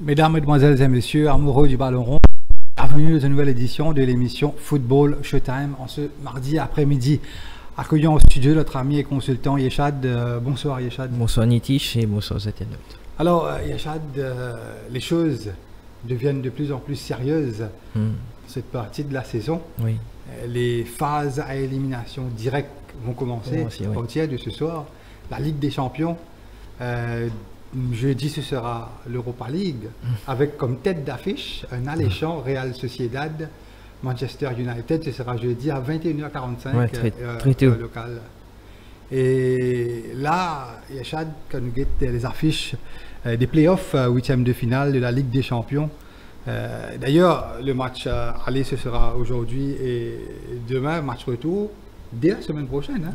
Mesdames, Mesdemoiselles et Messieurs, amoureux du ballon rond, bienvenue dans une nouvelle édition de l'émission Football Showtime en ce mardi après-midi. Accueillons au studio notre ami et consultant Yeshad. Bonsoir Yeshad. Bonsoir Nitish et bonsoir Zatianot. Alors Yeshad, les choses deviennent de plus en plus sérieuses dans cette partie de la saison. Oui. Les phases à élimination directe vont commencer à partir de ce soir. La Ligue des Champions. Jeudi, ce sera l'Europa League, avec comme tête d'affiche un alléchant Real Sociedad, Manchester United. Ce sera jeudi à 21h45, très local. Et là, Yeshad, quand nous guette les affiches des playoffs, huitièmes de finale de la Ligue des Champions. D'ailleurs, le match aller, ce sera aujourd'hui et demain, match retour, dès la semaine prochaine. Hein.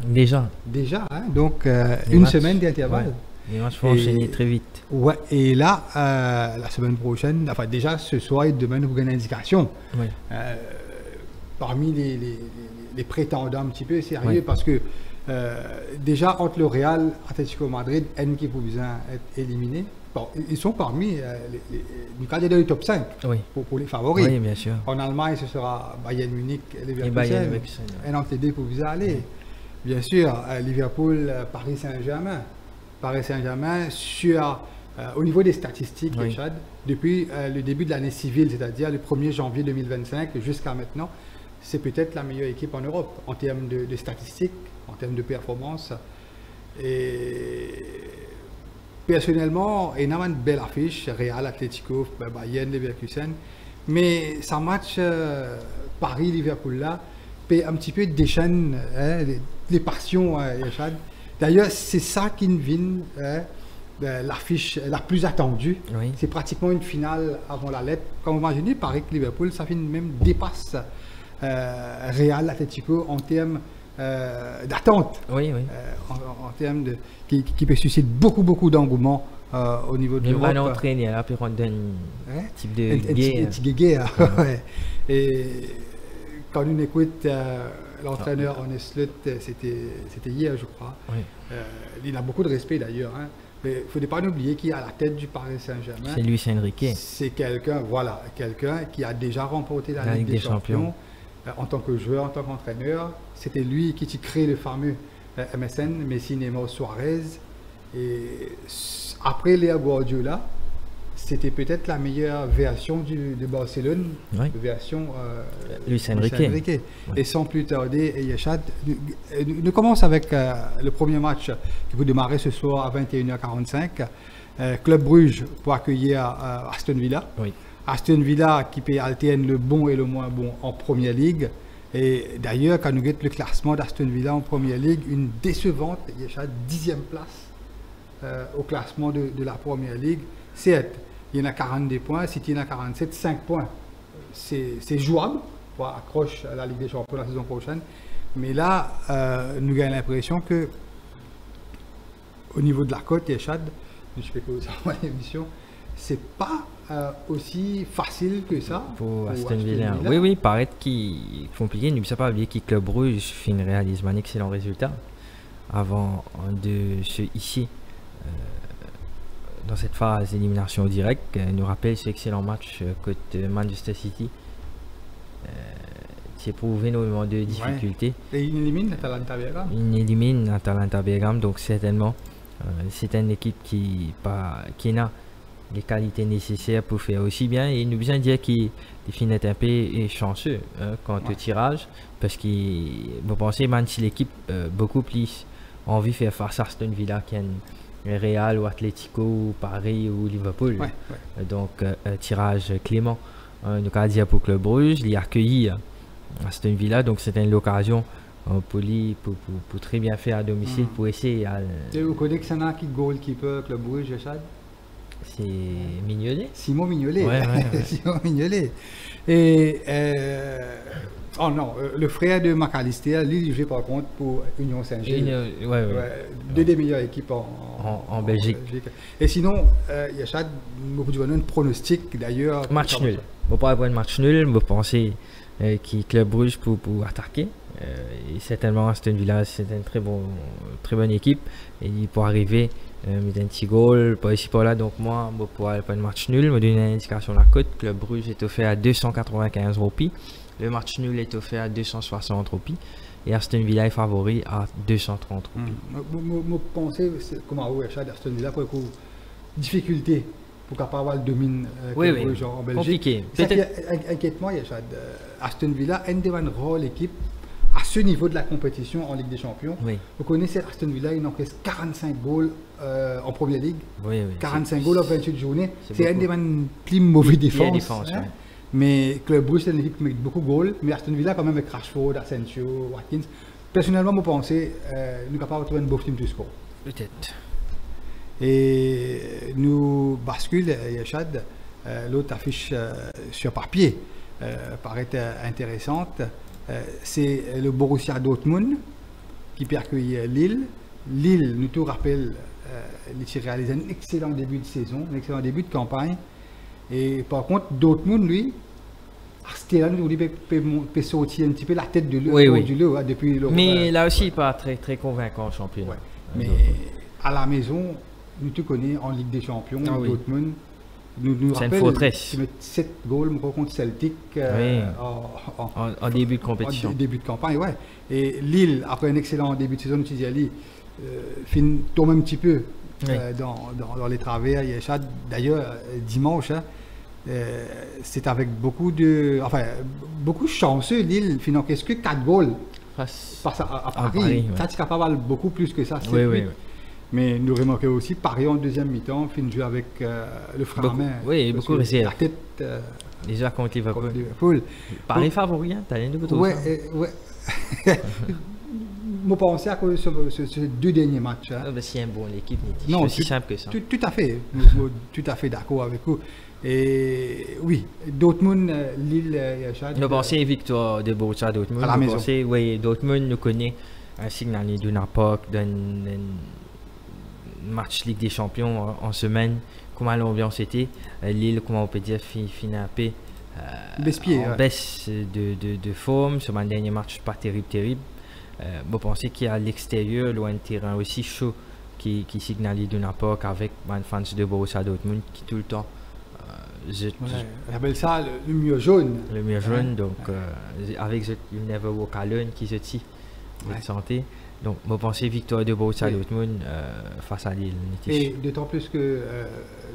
Déjà, hein. Donc une semaine d'intervalle. Ouais. Les matchs vont enchaîner très vite. Ouais, et là, la semaine prochaine, enfin déjà ce soir et demain, nous vous donnons une indication. Oui. Parmi les prétendants un petit peu sérieux, parce que déjà entre le Real, Atlético Madrid, qui pour besoin être éliminé, bon, ils sont parmi du candidat du top 5 pour les favoris. Oui, bien sûr. En Allemagne, ce sera Bayern Munich et Leverkusen. Et entre les deux pour vous aller. Bien sûr, Liverpool, Paris Saint-Germain. Paris Saint-Germain au niveau des statistiques, Richard, depuis le début de l'année civile, c'est-à-dire le 1er janvier 2025 jusqu'à maintenant, c'est peut-être la meilleure équipe en Europe en termes de statistiques, en termes de performance. Et personnellement, il y a une belle affiche, Real, Atlético, Bayern, Leverkusen, mais ça match Paris-Liverpool là, peut un petit peu déchaîne les passions, Richard. D'ailleurs, c'est ça qui vient l'affiche la plus attendue. Oui. C'est pratiquement une finale avant la lettre. Quand vous imaginez, Paris-Liverpool, ça même dépasse Real Atlético en termes d'attente. Oui, oui. En termes qui peut susciter beaucoup d'engouement au niveau de l'Europe. Même un entraîné, là, puis on donne un type de guerre. Et quand on écoute l'entraîneur en Slot, c'était hier, je crois. Oui. Il a beaucoup de respect d'ailleurs. Hein. Mais il ne faut pas oublier qu'il est à la tête du Paris Saint-Germain. C'est Luis Enrique. C'est quelqu'un qui a déjà remporté la Ligue des Champions. En tant que joueur, en tant qu'entraîneur. C'était lui qui crée le fameux MSN, Messi, Neymar, Suarez. Et après Léa Guardiola, c'était peut-être la meilleure version de Barcelone, version Luis Enrique. Oui. Et sans plus tarder, Yeshad, nous commençons avec le premier match qui va démarrer ce soir à 21h45. Club Bruges pour accueillir Aston Villa. Oui. Aston Villa qui peut alterner le bon et le moins bon en Première Ligue. Et d'ailleurs, quand nous regardons le classement d'Aston Villa en Première Ligue, une décevante, Yeshad, 10e place au classement de la Première Ligue. Certes, il y en a 42 points, City en a 47, 5 points. C'est jouable pour accrocher à la Ligue des Champions la saison prochaine. Mais là, nous avons l'impression que au niveau de la cote, Yeshad, je peux vous avoir l'émission, c'est pas aussi facile que ça pour Aston Villa. Oui, paraît qu'il est compliqué. N'oubliez pas oublier que Club Bruges réalise un excellent résultat avant de se hisser dans cette phase d'élimination directe. Nous rappelle ce excellent match contre Manchester City qui éprouvé énormément de difficultés. Et il élimine Atalanta Bergame. Il élimine Atalanta Bergame, donc certainement c'est une équipe qui a les qualités nécessaires pour faire aussi bien. Et nous besoin dire qu'il est un peu chanceux quant au tirage, parce que vous pensez même si l'équipe beaucoup plus envie de faire face à Aston Villa qu'un Real ou Atlético ou Paris ou Liverpool. Donc tirage clément. Nous allons dire pour Club Bruges, il a accueilli Aston Villa, donc c'était l'occasion pour très bien faire à domicile pour essayer. Et vous connaissez que c'est un goalkeeper Club Bruges, Yeshad? C'est Mignolet. Simon Mignolet. Simon Mignolet. Et oh non, le frère de McAllister, lui, il joue par contre pour Union Saint-Gilles. Deux des meilleures équipes en Belgique. Et sinon, Yeshad, vous pouvez donner un pronostic d'ailleurs. Match nul. Vous ne pouvez pas avoir un match nul, vous pensez que Club Bruges pour attaquer Et certainement, Aston Villa, c'est une très bonne équipe. Et pour arriver, mettre un petit goal, pas ici, pas là. Donc, moi, pour aller pas de match nul, me donner une indication de la cote. Club Bruges est offert à 295 roupies. Le match nul est offert à 260 roupies. Et Aston Villa est favori à 230 roupies. Moi, pensez, comment vous achetez Aston Villa pour une difficulté pour capable de dominer oui. En Belgique. Compliqué. Inquiètement, Aston Villa est une rôle équipe à ce niveau de la compétition en Ligue des Champions. Oui. Vous connaissez Aston Villa, il encaisse 45 goals en Première Ligue. Oui. 45 goals en 28 journées. C'est une des plus mauvaises défenses. Ouais. Mais Club Bruges, c'est une équipe qui met beaucoup de goals. Mais Aston Villa, quand même, avec Rashford, Asensio, Watkins. Personnellement, je pense que nous sommes capables de trouver un beau team de score. Peut-être. Et nous basculons, Yachad, l'autre affiche sur papier paraît intéressante. C'est le Borussia Dortmund qui peut accueillir Lille. Lille, nous tout rappelle, il a réalisé un excellent début de saison, un excellent début de campagne. Et par contre, Dortmund, lui, c'était là, nous peut sortir un petit peu la tête de du lot depuis le. Mais là aussi, pas très, très convaincant, champion. Ouais. Mais à la maison, nous te connaissons en Ligue des Champions, Dortmund. Nous c'est une forteresse. Tu mets 7 goals contre Celtic en début de compétition. En début de campagne, ouais. Et Lille, après un excellent début de saison, nous disons Ali, tombe un petit peu dans les travers. D'ailleurs, dimanche, c'est avec beaucoup de chanceux. Lille finalement qu'est-ce que 4 goals face à Paris. Ça, tu capable beaucoup plus que ça. Oui. Mais nous remarquons aussi Paris en deuxième mi-temps, fin de jouer avec le frein à main. Oui, beaucoup réserve. La tête. Déjà contre Liverpool. Paris favori, t'as rien de tout ouais. Moi, pensais à cause de ces 2 derniers matchs. C'est un bon équipe, c'est aussi simple que ça. Tout à fait. Tout à fait d'accord avec vous. Et oui, Dortmund, Lille, Yachad. Nous pensons une victoire de Borussia Dortmund. À la maison. Oui, Dortmund nous connaît un signal d'une époque, d'un match Ligue des Champions en semaine. Comment l'ambiance était. Lille, comment on peut dire, finit un peu en baisse de forme. Sur mon dernier match, pas terrible. Je pensais qu'il y a à l'extérieur, loin de terrain aussi chaud, qui signalise d'une époque avec les fans de Borussia Dortmund qui tout le temps. On appelle ça le mur jaune. Le mur jaune, donc avec le Never Walk Alone qui se tient de santé. Donc, je pense victoire de Borussia Dortmund face à Lille. Et d'autant plus que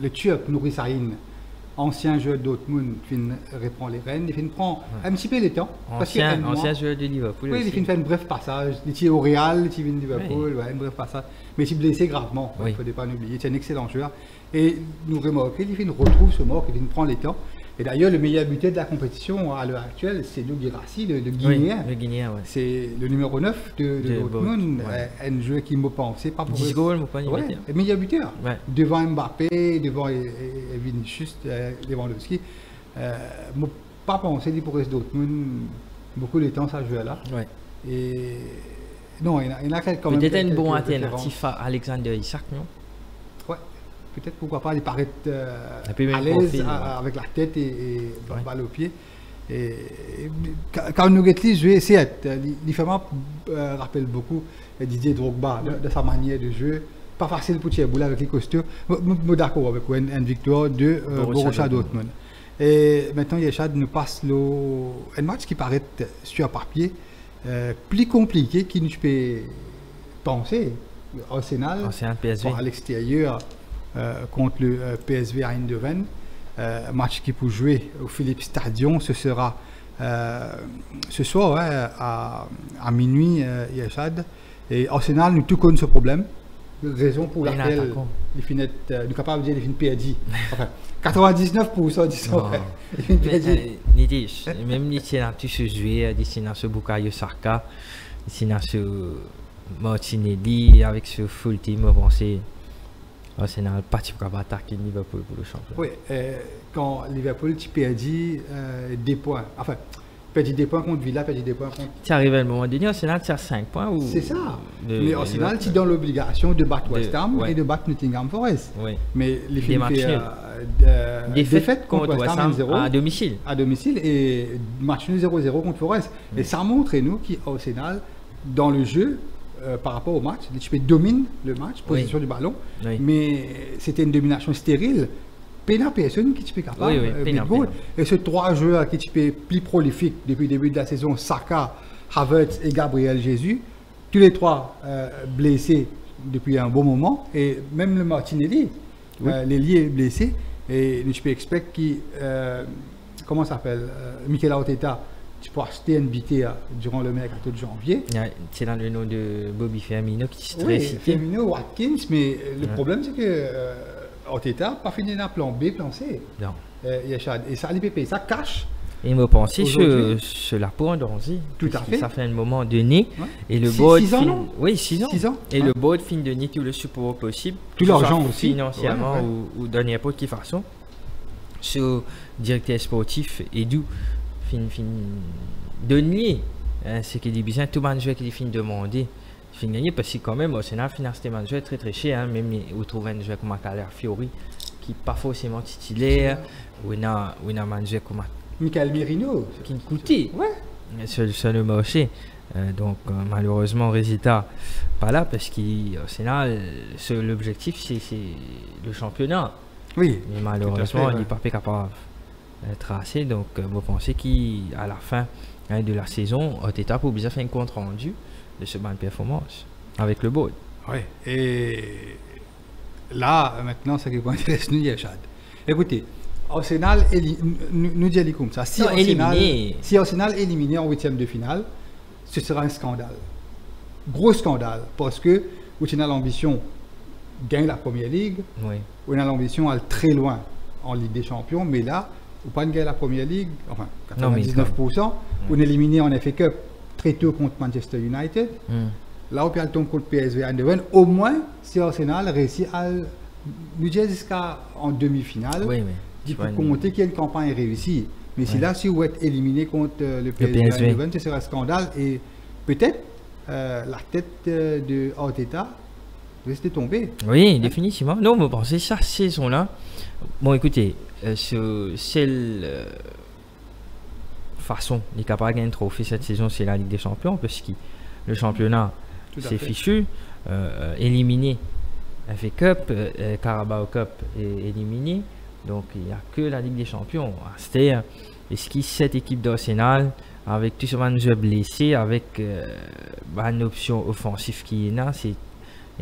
le Turc Nuri Sahin, ancien joueur de Dortmund, reprend les rênes. Il prend un petit peu le temps. Ancien joueur de Liverpool. Oui, il fait un bref passage. Il est au Real, il vient de Liverpool, un bref passage. Mais il est blessé gravement, il ne faut pas l'oublier. C'est un excellent joueur. Et nous remarquons, il retrouve ce mort, il prend les temps. Et d'ailleurs, le meilleur buteur de la compétition à l'heure actuelle, c'est Lou Guirassy, le Guinéen. Le Guinéen, oui. C'est le numéro 9 de Dortmund, un joueur qui m'a pensé. 10 goals, pas le meilleur buteur. Devant Mbappé, devant Vinicius, Lewandowski. Je n'ai pas pensé qu'il pourrait Dortmund beaucoup de temps à jouer là. Et non, il y en a quand même. Peut-être une bonne alternative à Alexander Isak, non? Peut-être pourquoi pas, il paraît à l'aise avec la tête et balle au pied. Et quand nous regardons jouer, il fait rappelle beaucoup Didier Drogba de sa manière de jouer. Pas facile pour tirer boule avec les costauds. Je suis d'accord avec une victoire de Borussia Dortmund. Et maintenant, Yachad nous passe un match qui paraît sur papier plus compliqué qu'il ne peut penser. Arsenal à l'extérieur. Contre le PSV à Eindhoven, match qui peut jouer au Philips Stadion. Ce sera ce soir à minuit, Yachad. Et Arsenal, nous tout connaissons ce problème. Raison pour laquelle il finit, nous capables de dire qu'il finit perdu. Enfin, 99% disons. Il finit perdu. Même ici, tu se jouer, ici dans ce Bukayo Saka, ici dans ce Martinelli, avec ce full team avancé. C'est un parti pour attaquer Liverpool pour le championnat. Oui, quand Liverpool tu perdu des points, enfin, Perdu des points contre Villa, perdu des points contre... Tu arrives à un moment donné, Arsenal, tu as 5 points ou... C'est ça. Mais Arsenal, tu es dans l'obligation de battre West Ham et de battre Nottingham Forest. Mais les films défaite contre West Ham 0 à domicile. À domicile et match nul 0-0 contre Forest. Et ça montre, nous, qu'Arsenal, dans le jeu, par rapport au match, tu peux dominer le match, possession du ballon, mais c'était une domination stérile. Pénal personne qui est capable de goal. Et ces 3 joueurs qui sont plus prolifiques depuis le début de la saison, Saka, Havertz et Gabriel Jesus, tous les 3 blessés depuis un bon moment, et même le Martinelli, l'ailier est blessé, et je peux expecter comment ça s'appelle, Mikel Arteta, tu peux acheter une BT durant le mercato de janvier. C'est dans le nom de Bobby Firmino qui est très cité. Firmino, Watkins, mais le problème c'est que Arteta n'a pas fini dans plan B, plan C. Non. Et ça, l'IPP, ça cache. Et me penser sur la peau en danger. Tout à fait. Ça fait un moment donné. Et le 6 ans. Oui, 6 ans. 6 ans. Et le board fin de donner tout le support possible. Tout l'argent aussi. Financièrement ou de n'importe quelle façon. Sur directeur sportif et d'où fin donner. C'est qu'il dit bien tout le monde qui fin demander. Gagner parce que quand même Arsenal finance des managers très très cher, même vous trouvez un joueur comme Calafiori qui n'est pas forcément titulaire ou un manager comme Michael Merino qui coûtait sur le marché. Donc malheureusement résultat pas là parce qu'Arsenal l'objectif c'est le championnat. Oui. Mais malheureusement il n'est pas capable de tracer, donc vous pensez qu'à la fin de la saison Arteta pour bien faire un compte rendu de ce bonne performance avec le board. Oui, et là, maintenant, ce qui m'intéresse, nous, Yachad. Écoutez, Arsenal, nous disons comme ça. Si Arsenal est éliminé en 8e de finale, ce sera un scandale. Gros scandale, parce que vous avez l'ambition de gagner la Première Ligue, vous avez l'ambition d'aller très loin en Ligue des Champions, mais là, vous n'avez pas gagné la Première Ligue, enfin, 99%, vous êtes éliminé en FA Cup très tôt contre Manchester United. Là, on peut tomber contre PSV Eindhoven. Au moins, si Arsenal réussit à nous dire jusqu'en demi-finale, il faut compter qu'il y a une campagne réussie. Mais si là, si vous êtes éliminé contre le PSV Eindhoven, ce sera un scandale. Et peut-être la tête de Arteta rester tombée. Oui, définitivement. Non, vous pensez ça, cette saison-là. Bon, écoutez, façon, il est capable de gagner un trophée cette saison, c'est la Ligue des Champions, parce que le championnat c'est fichu, éliminé, FA Cup, Carabao Cup est éliminé, donc il n'y a que la Ligue des Champions. C'est-à-dire, est-ce que cette équipe d'Arsenal, avec tous ces joueurs blessés, avec une option offensive qui est là, il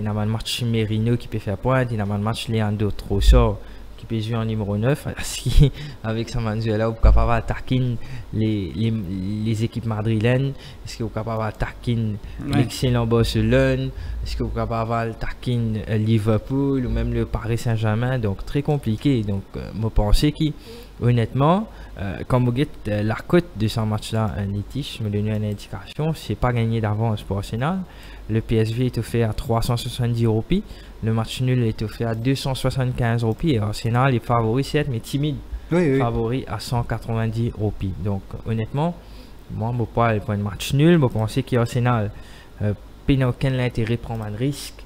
y a un match Merino qui peut faire pointe, il y a un match Leandro Trossard qui peut jouer en numéro 9, avec sa Manuela, vous êtes capable d'attaquer les équipes madrilènes, est-ce que vous êtes capable d'attaquer l'excellent Barcelone, est-ce que vous êtes capable d'attaquer Liverpool ou même le Paris Saint-Germain, donc très compliqué. Donc je pense que honnêtement, quand vous dites la cote de ce match-là, un litige, me donne une indication, c'est pas gagné d'avance pour Arsenal. Le PSV est offert à 370 roupies. Le match nul est offert à 275 roupies. Et Arsenal est favori, certes, mais timide. Favori à 190 roupies. Donc, honnêtement, moi, je ne pas pour un match nul. Je pense qu'Arsenal n'a aucun intérêt de prendre un risque.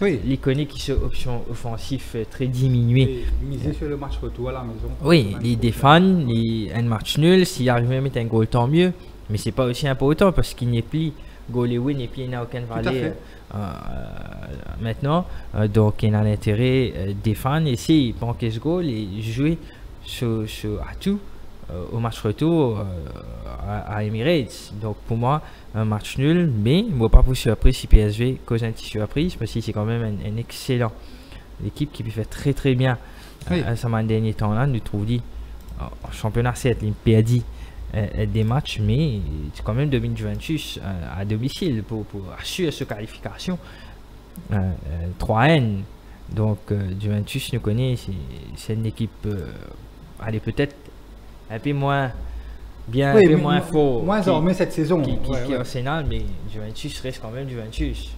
L'iconique qui est option offensive très diminuée. Miser sur le match retour à la maison. Oui, il défend, un match nul. S'il arrive à mettre un goal, tant mieux. Mais ce n'est pas aussi important parce qu'il n'y a plus goal et win et puis il n'y a aucun valet maintenant. Donc il a l'intérêt de défendre, essayer de manquer ce goal et jouer à tout au match retour à Emirates. Donc pour moi, un match nul, mais je ne vois pas pour surprise si PSV cause un petit surprise parce que c'est quand même un excellent équipe qui peut faire très très bien à ce dernier temps là. Nous trouve dit en championnat 7, il perdit des matchs, mais c'est quand même domine Juventus à domicile pour assurer cette qualification 3N. Donc Juventus nous connaît, c'est une équipe elle est peut-être un peu moins bien, un peu moins fort, moins armé cette saison qui Arsenal, mais Juventus reste quand même Juventus.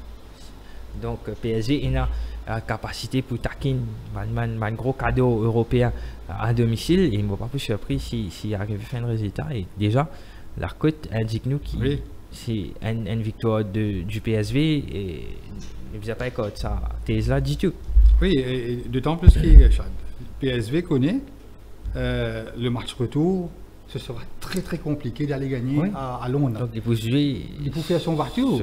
Donc PSG il a la capacité pour taquer un gros cadeau européen à domicile et il ne m'a pas plus surpris s'il arrive à faire un résultat. Et déjà, la cote indique nous que c'est une victoire du PSV et ne vous avez pas ça thèse là du tout. Oui, et d'autant plus que le PSV connaît le match retour. Ce sera très très compliqué d'aller gagner à Londres. Donc il faut jouer. Il faut faire son voiture,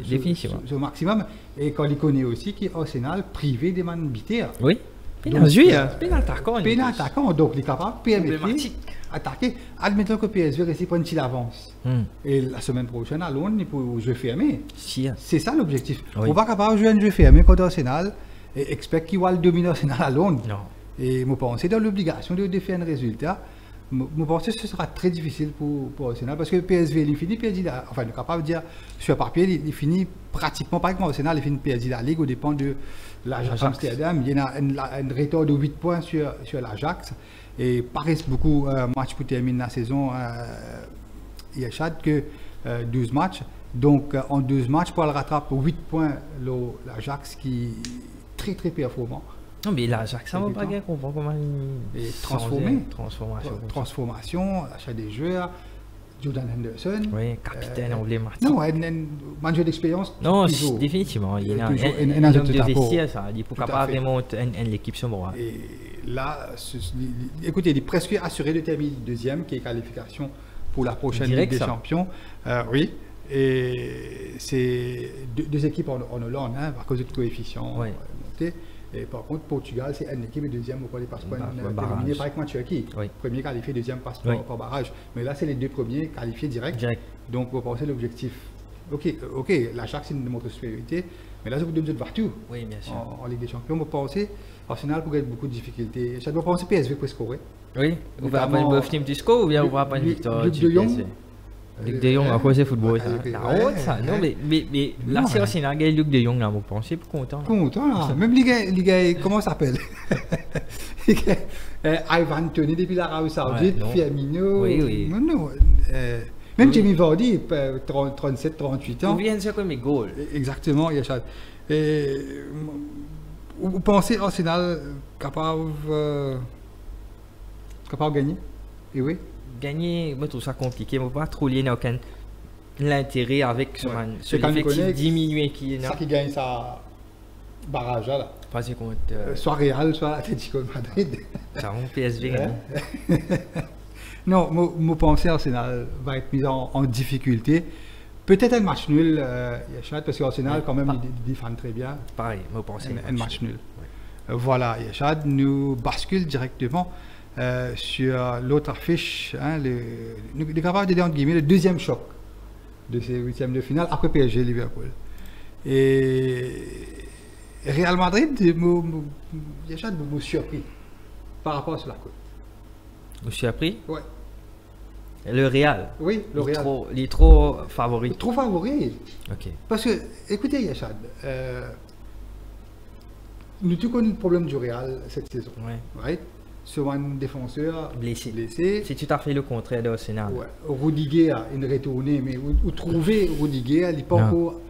définitivement. Au maximum. Et quand il connaît aussi qu'Arsenal privé des man biter. Oui. Bien joué, bien attaquant. Bien attaquant, donc il est capable de attaquer. Admettons que PSV réussit pour une petite avance. Et la semaine prochaine à Londres, il faut jouer fermé. C'est ça l'objectif. On va pas capable de jouer un jeu fermé contre Arsenal et expect qu'il va le dominer Arsenal à Londres. Non. Et je pense dans l'obligation de faire un résultat. Je pense que ce sera très difficile pour Arsenal parce que PSV, il finit PSG, enfin, il est capable de dire sur papier, il finit pratiquement, pas comme Arsenal, il finit PSG la Ligue au dépend de l'Ajax Amsterdam. Il y a un retard de 8 points sur l'Ajax et Paris beaucoup matchs pour terminer la saison. Il y a que 12 matchs. Donc en 12 matchs, pour le rattraper 8 points, l'Ajax qui est très très performant. Non, mais l'Ajax, ça va pas bien comprendre comment il transformation, achat des joueurs, Jordan Henderson. Oui, capitaine emblématique. Non, un jeu d'expérience. Non, définitivement. Il y a un homme de vestiaire, ça. Il faut capable de monter l'équipe sur moi. Et là, écoutez, il est presque assuré de terminer deuxième, qui est qualification pour la prochaine Ligue des Champions. Oui. Et c'est deux équipes en Hollande, à cause du coefficient monté. Et par contre, Portugal, c'est une équipe et deuxième au les passeports terminé par exemple Turquie. Premier qualifié, deuxième passeport par barrage. Mais là, c'est les deux premiers qualifiés direct. Donc, vous pensez l'objectif. Ok, l'Ajax, c'est une montre de supériorité. Mais là, ça vous donne de partout. Oui, bien sûr. En Ligue des Champions, vous pensez Arsenal pour gagner beaucoup de difficultés. Vous pensez PSV pour scorer. Oui, vous va pas une team du score ou bien vous va pas une victoire du PSV. Luc de Jong, à cause c'est football, la honte ça. Non, mais là, si Arsenal gagne Luc de Jong, là, vous pensez pour content. Content, même les gars, comment ça s'appelle Ivan Toney depuis l'Arabie Saoudite, Firmino. Oui. Même Jamie Vardy, 37, 38 ans. Vous venez de faire comme mes goals. Exactement, Yachad. Vous pensez Arsenal capable de gagner? Et oui. Gagner, je trouve ça compliqué. Je ne pas trop lier aucun l'intérêt avec ce l'effectif diminué qui est là. Ça qui gagne sa barrage là. Pas contre. Soit Real, soit Atlético de Madrid. Ça rend PSV. Non, je pense que Arsenal va être mis en difficulté. Peut-être un match nul, Yachad, parce qu'Arsenal, quand même, il défend très bien. Pareil, je pense un match nul. Voilà, Yachad nous bascule directement. Sur l'autre affiche, nous sommes capables de dire entre guillemets le deuxième choc de ces huitièmes de finale après PSG Liverpool. Et Real Madrid, je suis surpris par rapport à cela. Vous êtes surpris? Oui. Le Real? Oui, le Real. Il est trop favori. Trop favori. Ok. Parce que, écoutez, Yachad, nous tous connaissons le problème du Real cette saison. Ouais. Right? Sur un défenseur blessé. C'est tout à fait le contraire de Arsenal. Ouais. Rudiger a une retournée, mais vous trouvez Rudiger, il n'est pas encore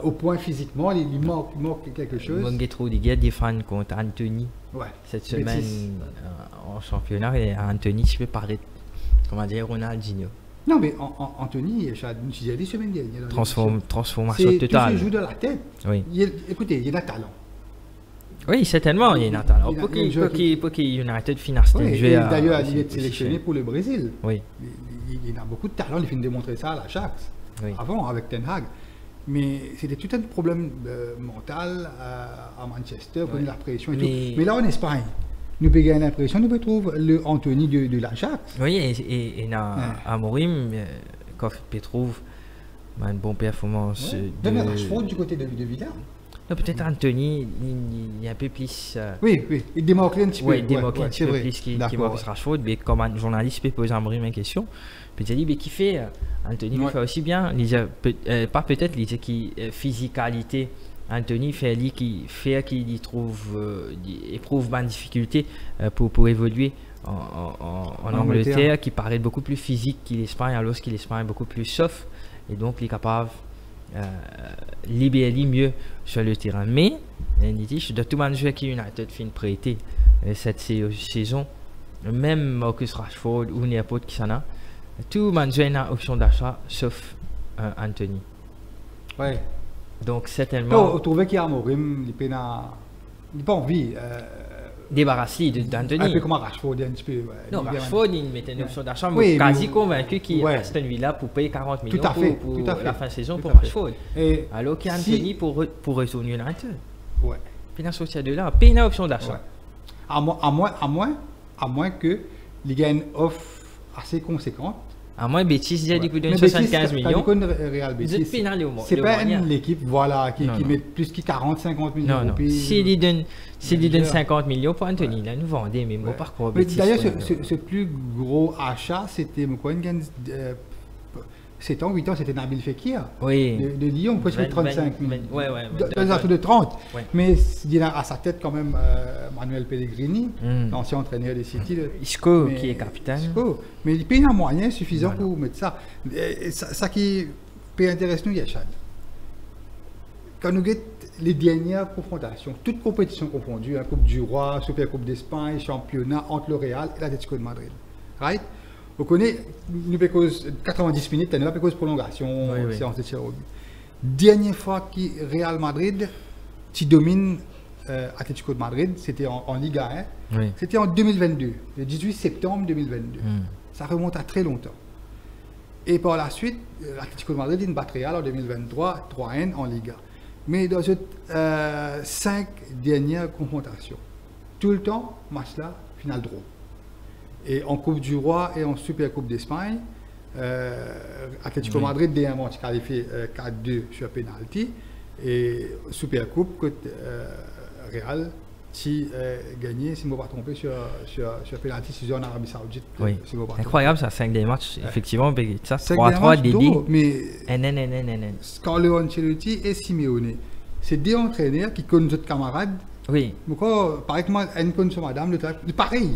au point physiquement, il manque quelque chose. Rudiger défend contre Anthony cette semaine en championnat et Anthony, je peux parler, comment dire, Ronaldinho. Non, mais Anthony, j'ai dit semaine dernière. Transformation totale. Il joue de la tête. Oui. Écoutez, il a talent. Oui, certainement, il y a un talent. Pour qu'il United finisse un jeu. D'ailleurs, il est sélectionné pour le Brésil. Oui. Il a beaucoup de talent, il vient de démontrer ça à l'Ajax, avant, avec Ten Hag. Mais c'était tout un problème mental à Manchester, pour la pression et tout. Mais là, en Espagne, nous pouvons gagner l'impression, nous trouvons le Anthony de l'Ajax. Oui, et à Morim, quand Petrov a une bonne performance. Même à Rashford du côté de Villa. Peut-être Anthony, il est un peu plus. Oui, il démarque un petit peu. Oui, il démarque un petit peu plus qu'il marque Rashford. Mais comme un journaliste peut poser à Morim une question, peut-être dire, mais qui fait Anthony fait aussi bien. Pas peut-être, il dit qu'il physicalité. Anthony fait qu'il éprouve une difficulté pour évoluer en Angleterre, qui paraît beaucoup plus physique qu'il l'Espagne, alors qu'il l'Espagne est beaucoup plus soft. Et donc, il est capable libérer mieux sur le terrain. Mais, de tout le joueur qui United fin prêté cette saison, même Marcus Rashford ou n'importe qui s'en a, tout le joueur a option d'achat sauf Anthony. Ouais. Donc, certainement. Vous trouvez qu'il y a Amorim, il n'a pas envie. Débarrasser d'Anthony. Un peu comme Rashford, un petit peu. Ouais. Non, Rashford, il mettait une option d'achat, mais oui, quasi convaincu qu'il ouais. reste Villa pour payer 40 millions pour la fin de saison pour Rashford. Alors qu'il y a Anthony pour retourner United. Ouais. Puis, il a sorti de là, paye une option d'achat. Ouais. À moins que il gagne une offre assez conséquente. À moins Betis, il a dit qu'il donne 75 millions. C'est pas l'équipe qui met plus que 40-50 millions. Non. S'il donne 50 millions pour Anthony, là, nous vendons, mais moi, par contre, d'ailleurs, ce plus gros achat, c'était 7 ans, 8 ans, c'était Nabil Fekir. Oui. De Lyon, presque 35 millions. Ouais. Dans un de 30. Ouais. Mais il a à sa tête quand même Manuel Pellegrini, l'ancien entraîneur des City. Isco, qui est capitaine. Isco. Mais il paye un moyen suffisant pour mettre ça. Ça qui peut intéresser nous, Yachad. Quand nous avons les dernières confrontations, toutes compétitions confondues, Coupe du Roi, Super Coupe d'Espagne, championnat entre le Real et l'Atlético de Madrid. Right? Vous connaissez, nous avons 90 minutes, nous avons prolongation, séance de tir au but. Dernière fois que Real Madrid qui domine Atlético de Madrid, c'était en Liga 1, c'était en 2022, le 18 septembre 2022. Ça remonte à très longtemps. Et par la suite, l'Atlético de Madrid il bat Real en 2023, 3-1 en Liga. Mais dans ces 5 dernières confrontations, tout le temps, match là, final draw. Et en Coupe du Roi et en Super Coupe d'Espagne, Atlético Madrid dernièrement qualifié 4-2 sur penalty et Super Coupe côté Real qui gagné, si je ne me pas trompé, sur penalty sur en Arabie Saoudite. Oui. Incroyable ça, 5 des matchs, effectivement, ça 3-3 début. Mais Carlo Ancelotti et Simeone, c'est des entraîneurs qui connaissent d'autres camarades. Oui. Pourquoi, par exemple, une connaissance madame, pareil.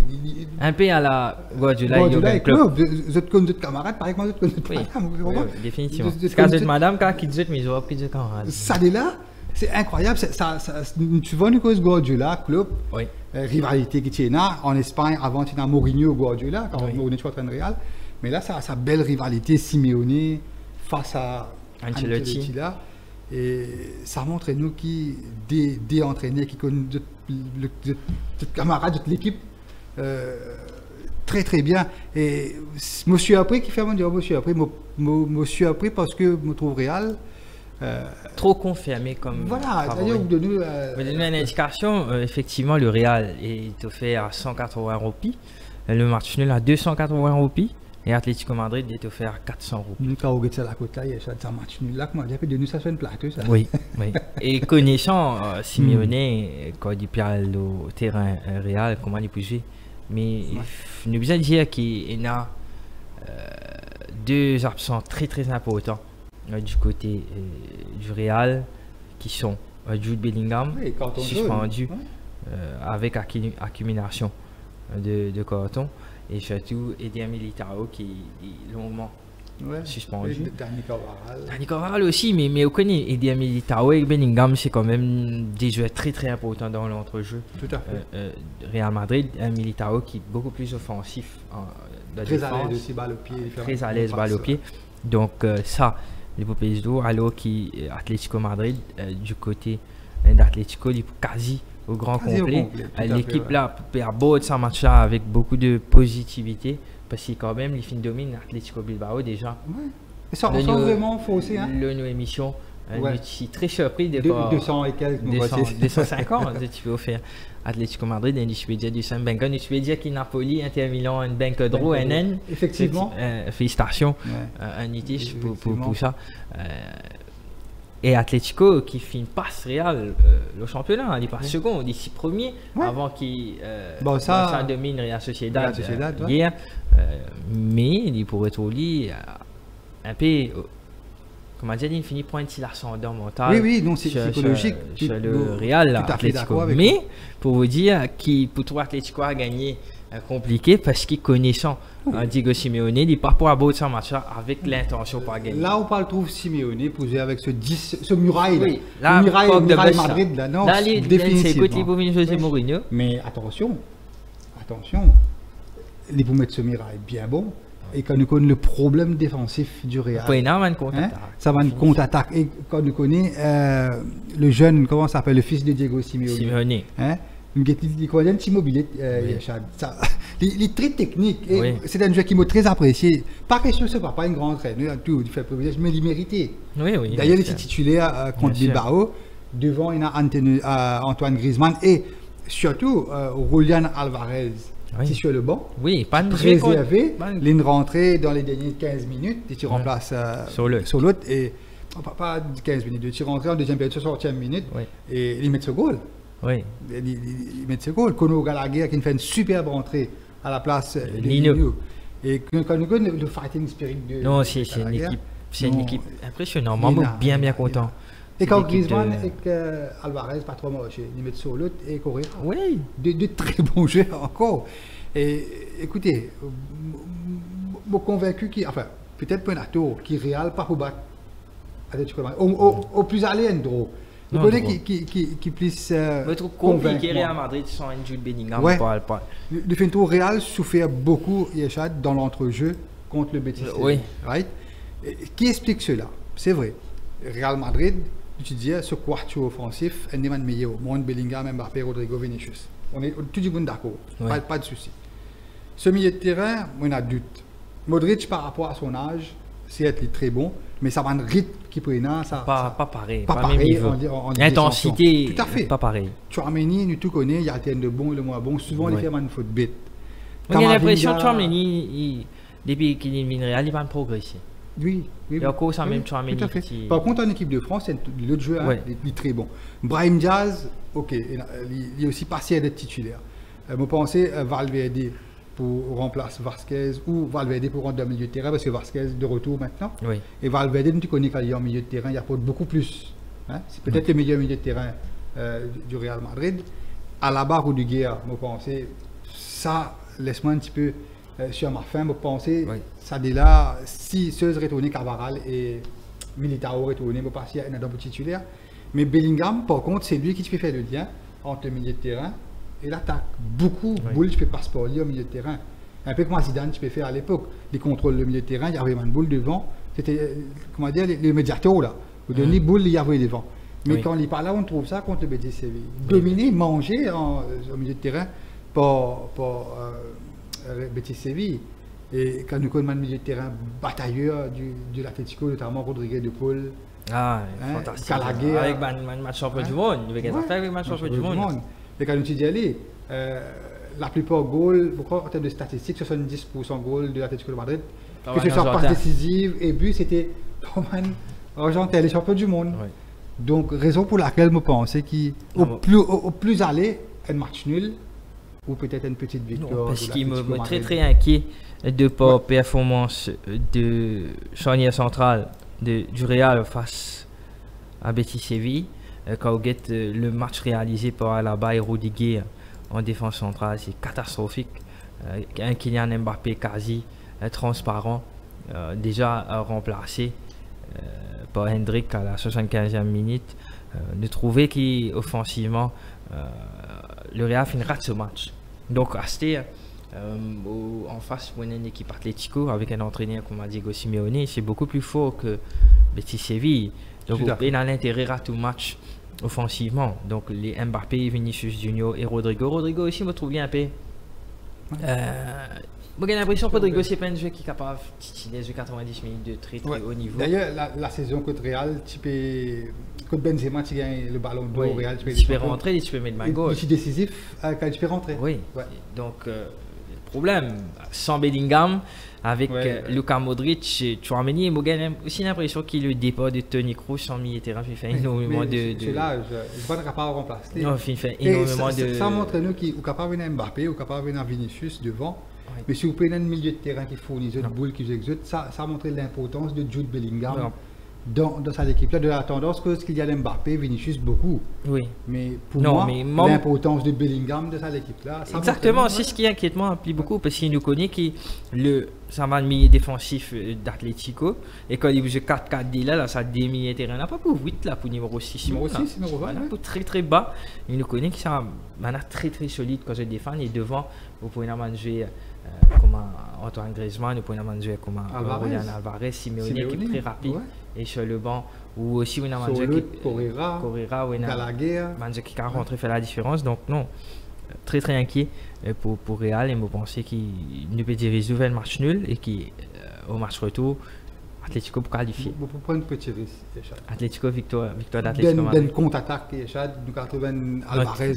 Un peu à la Guardiola et club. Vous connaissez d'autres camarades, par exemple, vous connaissez madame. Oui, définitivement. Quand vous madame, quand qui dit mais ils ont appris de camarades. Ça est là, c'est incroyable. Tu vois, nous connaissons Guardiola, club, rivalité qui est là en Espagne, avant tu as Mourinho Guardiola, quand on est en train de Real. Mais là, ça a belle rivalité Simeone face à Ancelotti là. Et ça montre nous qui des entraîneurs qui connaissent d'autres camarades de l'équipe très très bien. Et monsieur appris qui fait mon dire monsieur appris parce que je trouve Real trop confirmé comme voilà. D'ailleurs vous donnez une indication. Effectivement, le Real est offert à 180 roupies, le match nul à 280 roupies. Et Atlético Madrid est offert à 400 roupies. Quand on regarde ça à la côte là, il y a ça match nul là, comment dire, de nous ça fait une plateau ça. Oui. Et connaissant Simeone, quand il parle au terrain Real, comment il peut jouer. Mais nous besoin dire qu'il y a 2 absents très très importants du côté du Real, qui sont Jude Bellingham, suspendu avec accumulation de carton. Et surtout Eder Militao qui est longuement suspendu. Dani Carvajal aussi, mais on connaît Eder Militao et Bellingham, c'est quand même des joueurs très très importants dans l'entrejeu. Tout à fait. Real Madrid, un Militao qui est beaucoup plus offensif dans très défense, à l'aise aussi, balle au pied. Très à l'aise, balle au pied. Donc ça, les PSG, alors qu'Atlético Madrid, du côté d'Atlético, il est quasi au grand complet. L'équipe là perd beau de ce match là avec beaucoup de positivité parce que quand même les fins dominent Atlético Bilbao déjà. Et ça ressemble vraiment faussé. Nos émissions, je suis très surpris de 200 et quelques 250 tu peux offrir Atlético Madrid et tu peux dire du Saint-Bengon, tu peux dire qu'il Napoli, Inter Milan, une banque draw, NN. Effectivement. Félicitations, un itis pour ça. Et Atlético qui fait une passe Real le championnat, il passe second, il est 6 premiers avant qu'il ça domine Real Sociedad hier. Mais il pourrait être au lit un peu comment dire, il finit par un petit ascendant mental. Oui, oui, non, c'est psychologique. Sur le Real, tout à fait d'accord Atlético. avec Mais pour vous dire, pour toi, Atlético a gagné compliqué parce qu'il connaissant Diego Simeone, il n'est pas pour aborder ce match-là avec l'intention de gagner. Là, on parle trouve Simeone pour jouer avec ce muraille. Oui, là, le muraille de Madrid, là, non, là, définitivement. Pour venir José Mourinho. Mais attention, il faut mettre ce muraille bien bon. Et quand nous connaissons le problème défensif du Real, ça va une contre-attaque. Et quand nous connaissons le jeune, comment ça s'appelle, le fils de Diego Simeone, il connaît un petit mobilier. Il est très technique. Oui. C'est un jeu qui m'a très apprécié. Pas question, ce n'est pas une grande entraîneur, tout, il fait privilège, mais il méritait. Oui, d'ailleurs, il était titulaire contre Bilbao. Devant, il y a Antoine Griezmann et surtout Julián Álvarez. Si sur le banc, pas de réservé, une rentrée dans les dernières 15 minutes, et tu remplaces sur l'autre, et pas 15 minutes, tu rentres en deuxième période, 60e minute, et ils mettent ce goal. Oui. Ils mettent ce goal. Conor Gallagher qui fait une superbe rentrée à la place de Nino. Et quand nous connaissons le fighting spirit de. Non, c'est une équipe impressionnante. Moi, bien content. Et quand Griezmann et Alvarez, pas trop moche, ils mettent sur l'autre et courir. Oui. De très bons jeux encore. Et écoutez, je suis convaincu enfin, peut-être pour un tour qui Real pas pour battre. Au plus aller, Endro. Vous connaissez qui puisse. Je trouve compliqué Real Madrid sans un Jude Bellingham. Le fin tour Real souffert beaucoup, Yeshad, dans l'entrejeu contre le Betis. Oui. Right? Qui explique cela? C'est vrai. Real Madrid, tu disais, ce quartier offensif, un des meilleurs au monde, Bellingham, Mbappé, Rodrigo, Vinicius. On est tout du monde d'accord, pas de souci. Ce milieu de terrain, on a doute. Modric, par rapport à son âge, c'est être très bon, mais ça va un rythme qui prend ça. Pas pareil, pas pareil, même niveau. Intensité, tout à fait. Pas pareil. Tchouaméni, nous tout connaissons, il y a le bon et le moins bon. Souvent, il fait un faute bête. On a l'impression que Tchouaméni, depuis qu'il est venu Real, il va progresser. Oui. Il y a encore ça même Tchouaméni. Par contre, en équipe de France, l'autre jeu, il est très bon. Brahim Diaz, ok, il est aussi passé à être titulaire. Je pensais Valverde pour remplacer Vasquez ou Valverde pour rendre au milieu de terrain parce que Vasquez de retour maintenant. Oui. Et Valverde, tu connais quand il est en milieu de terrain, il apporte beaucoup plus. C'est peut-être le meilleur milieu de terrain du Real Madrid. À la barre ou du Guerre, je pensais, ça, laisse-moi un petit peu sur ma fin, je pensais, ça dit là, si Seuse retourné Cavaral et Militao retourné, je pensais à un double titulaire. Mais Bellingham, par contre, c'est lui qui peut faire le lien entre le milieu de terrain et l'attaque. Beaucoup de boules, tu peux passer par lui au milieu de terrain. Un peu comme Zidane, tu peux faire à l'époque. Les contrôles du milieu de terrain, il y avait une boule devant. C'était, comment dire, les médiateurs là. Vous donnez les boules, il y avait devant. Mais quand il est pas là, on trouve ça contre le Betis Séville. Dominer, manger au milieu de terrain par Betis Séville. Et quand nous connaissons le milieu de terrain batailleur de l'Atlético, notamment Rodriguez de Paul. Fantastique. Gallagher. Avec le match champion du monde. Il avait fait avec le match champion du monde. Et quand nous disons aller, la plupart goals, en termes de statistiques, 70% goals de l'Atlético de Madrid, que ce soit passe décisive et but, c'était Argentin, les champions du monde. Donc, raison pour laquelle je pensais qu'au plus aller, un match nul ou peut-être une petite victoire. Parce qu'il me très inquiet de par performance de charnière centrale du Real face à Betis Séville. Quand vous voyez le match réalisé par Alaba et Rudiger en défense centrale, c'est catastrophique. Un Kylian Mbappé quasi transparent, déjà remplacé par Hendrik à la 75e minute. De trouver qu'offensivement, le Real fait une rate ce match. Donc, Asté, en face, pour une équipe Atlético avec un entraîneur comme Diego Simeone, c'est beaucoup plus fort que Betis Séville. Donc, il a l'intérêt à tout match offensivement. Donc, les Mbappé, Vinicius Junior et Rodrigo. Rodrigo aussi, me trouve bien un peu. J'ai l'impression que Rodrigo, c'est pas un jeu qui est capable de titiller 90 minutes de très haut niveau. D'ailleurs, la saison contre Real, contre Benzema, tu gagnes le ballon d'or au Real. Tu peux rentrer et tu peux mettre ma gauche. Tu es décisif quand tu peux rentrer. Oui. Donc, le problème, sans Bellingham, avec Luka Modric, Tchouaméni, j'ai aussi l'impression qu'il le départ de Toni Kroos sans milieu terrain. Il fait énormément de. C'est là, je ne suis pas capable de remplacer. Non, il fait énormément de. Ça montre nous qu'il est capable de Mbappé, ou capable de Vinicius devant. Mais si vous prenez un milieu de terrain qui fournit des boules qui exécutent, ça montre l'importance de Jude Bellingham dans cette équipe-là, de la tendance que Kylian Mbappé, Vinicius, beaucoup. Oui. Mais pour Non, moi, mais l'importance de Bellingham de cette équipe-là... Exactement, c'est ce qui inquiète moi un peu beaucoup, parce qu'il nous connaît que ça va le milieu défensif d'Atlético, et quand il joue 4-4-D là, ça démine le terrain, là, pas pour 8 là, pour numéro 6. Numéro 6, numéro 20. Pour très très bas, il nous connaît que ça va très très solide quand je défends, et devant, vous pouvez jouer comme Antoine Griezmann, vous pouvez jouer comme Julian Alvarez, Simeone qui est très rapide, et sur le banc, ou aussi vous avez Correa, Gallagher, qui a rentré fait la différence. Donc non, très très inquiet pour Real, et me penser qu'il ne peut dire qu'ils ouvrent le match nul et qui au match retour Atlético pour qualifier. Vous pouvez prendre un petit risque. Atlético victoire d'Atlético. D'un contre-attaque, nous 80 Alvarez.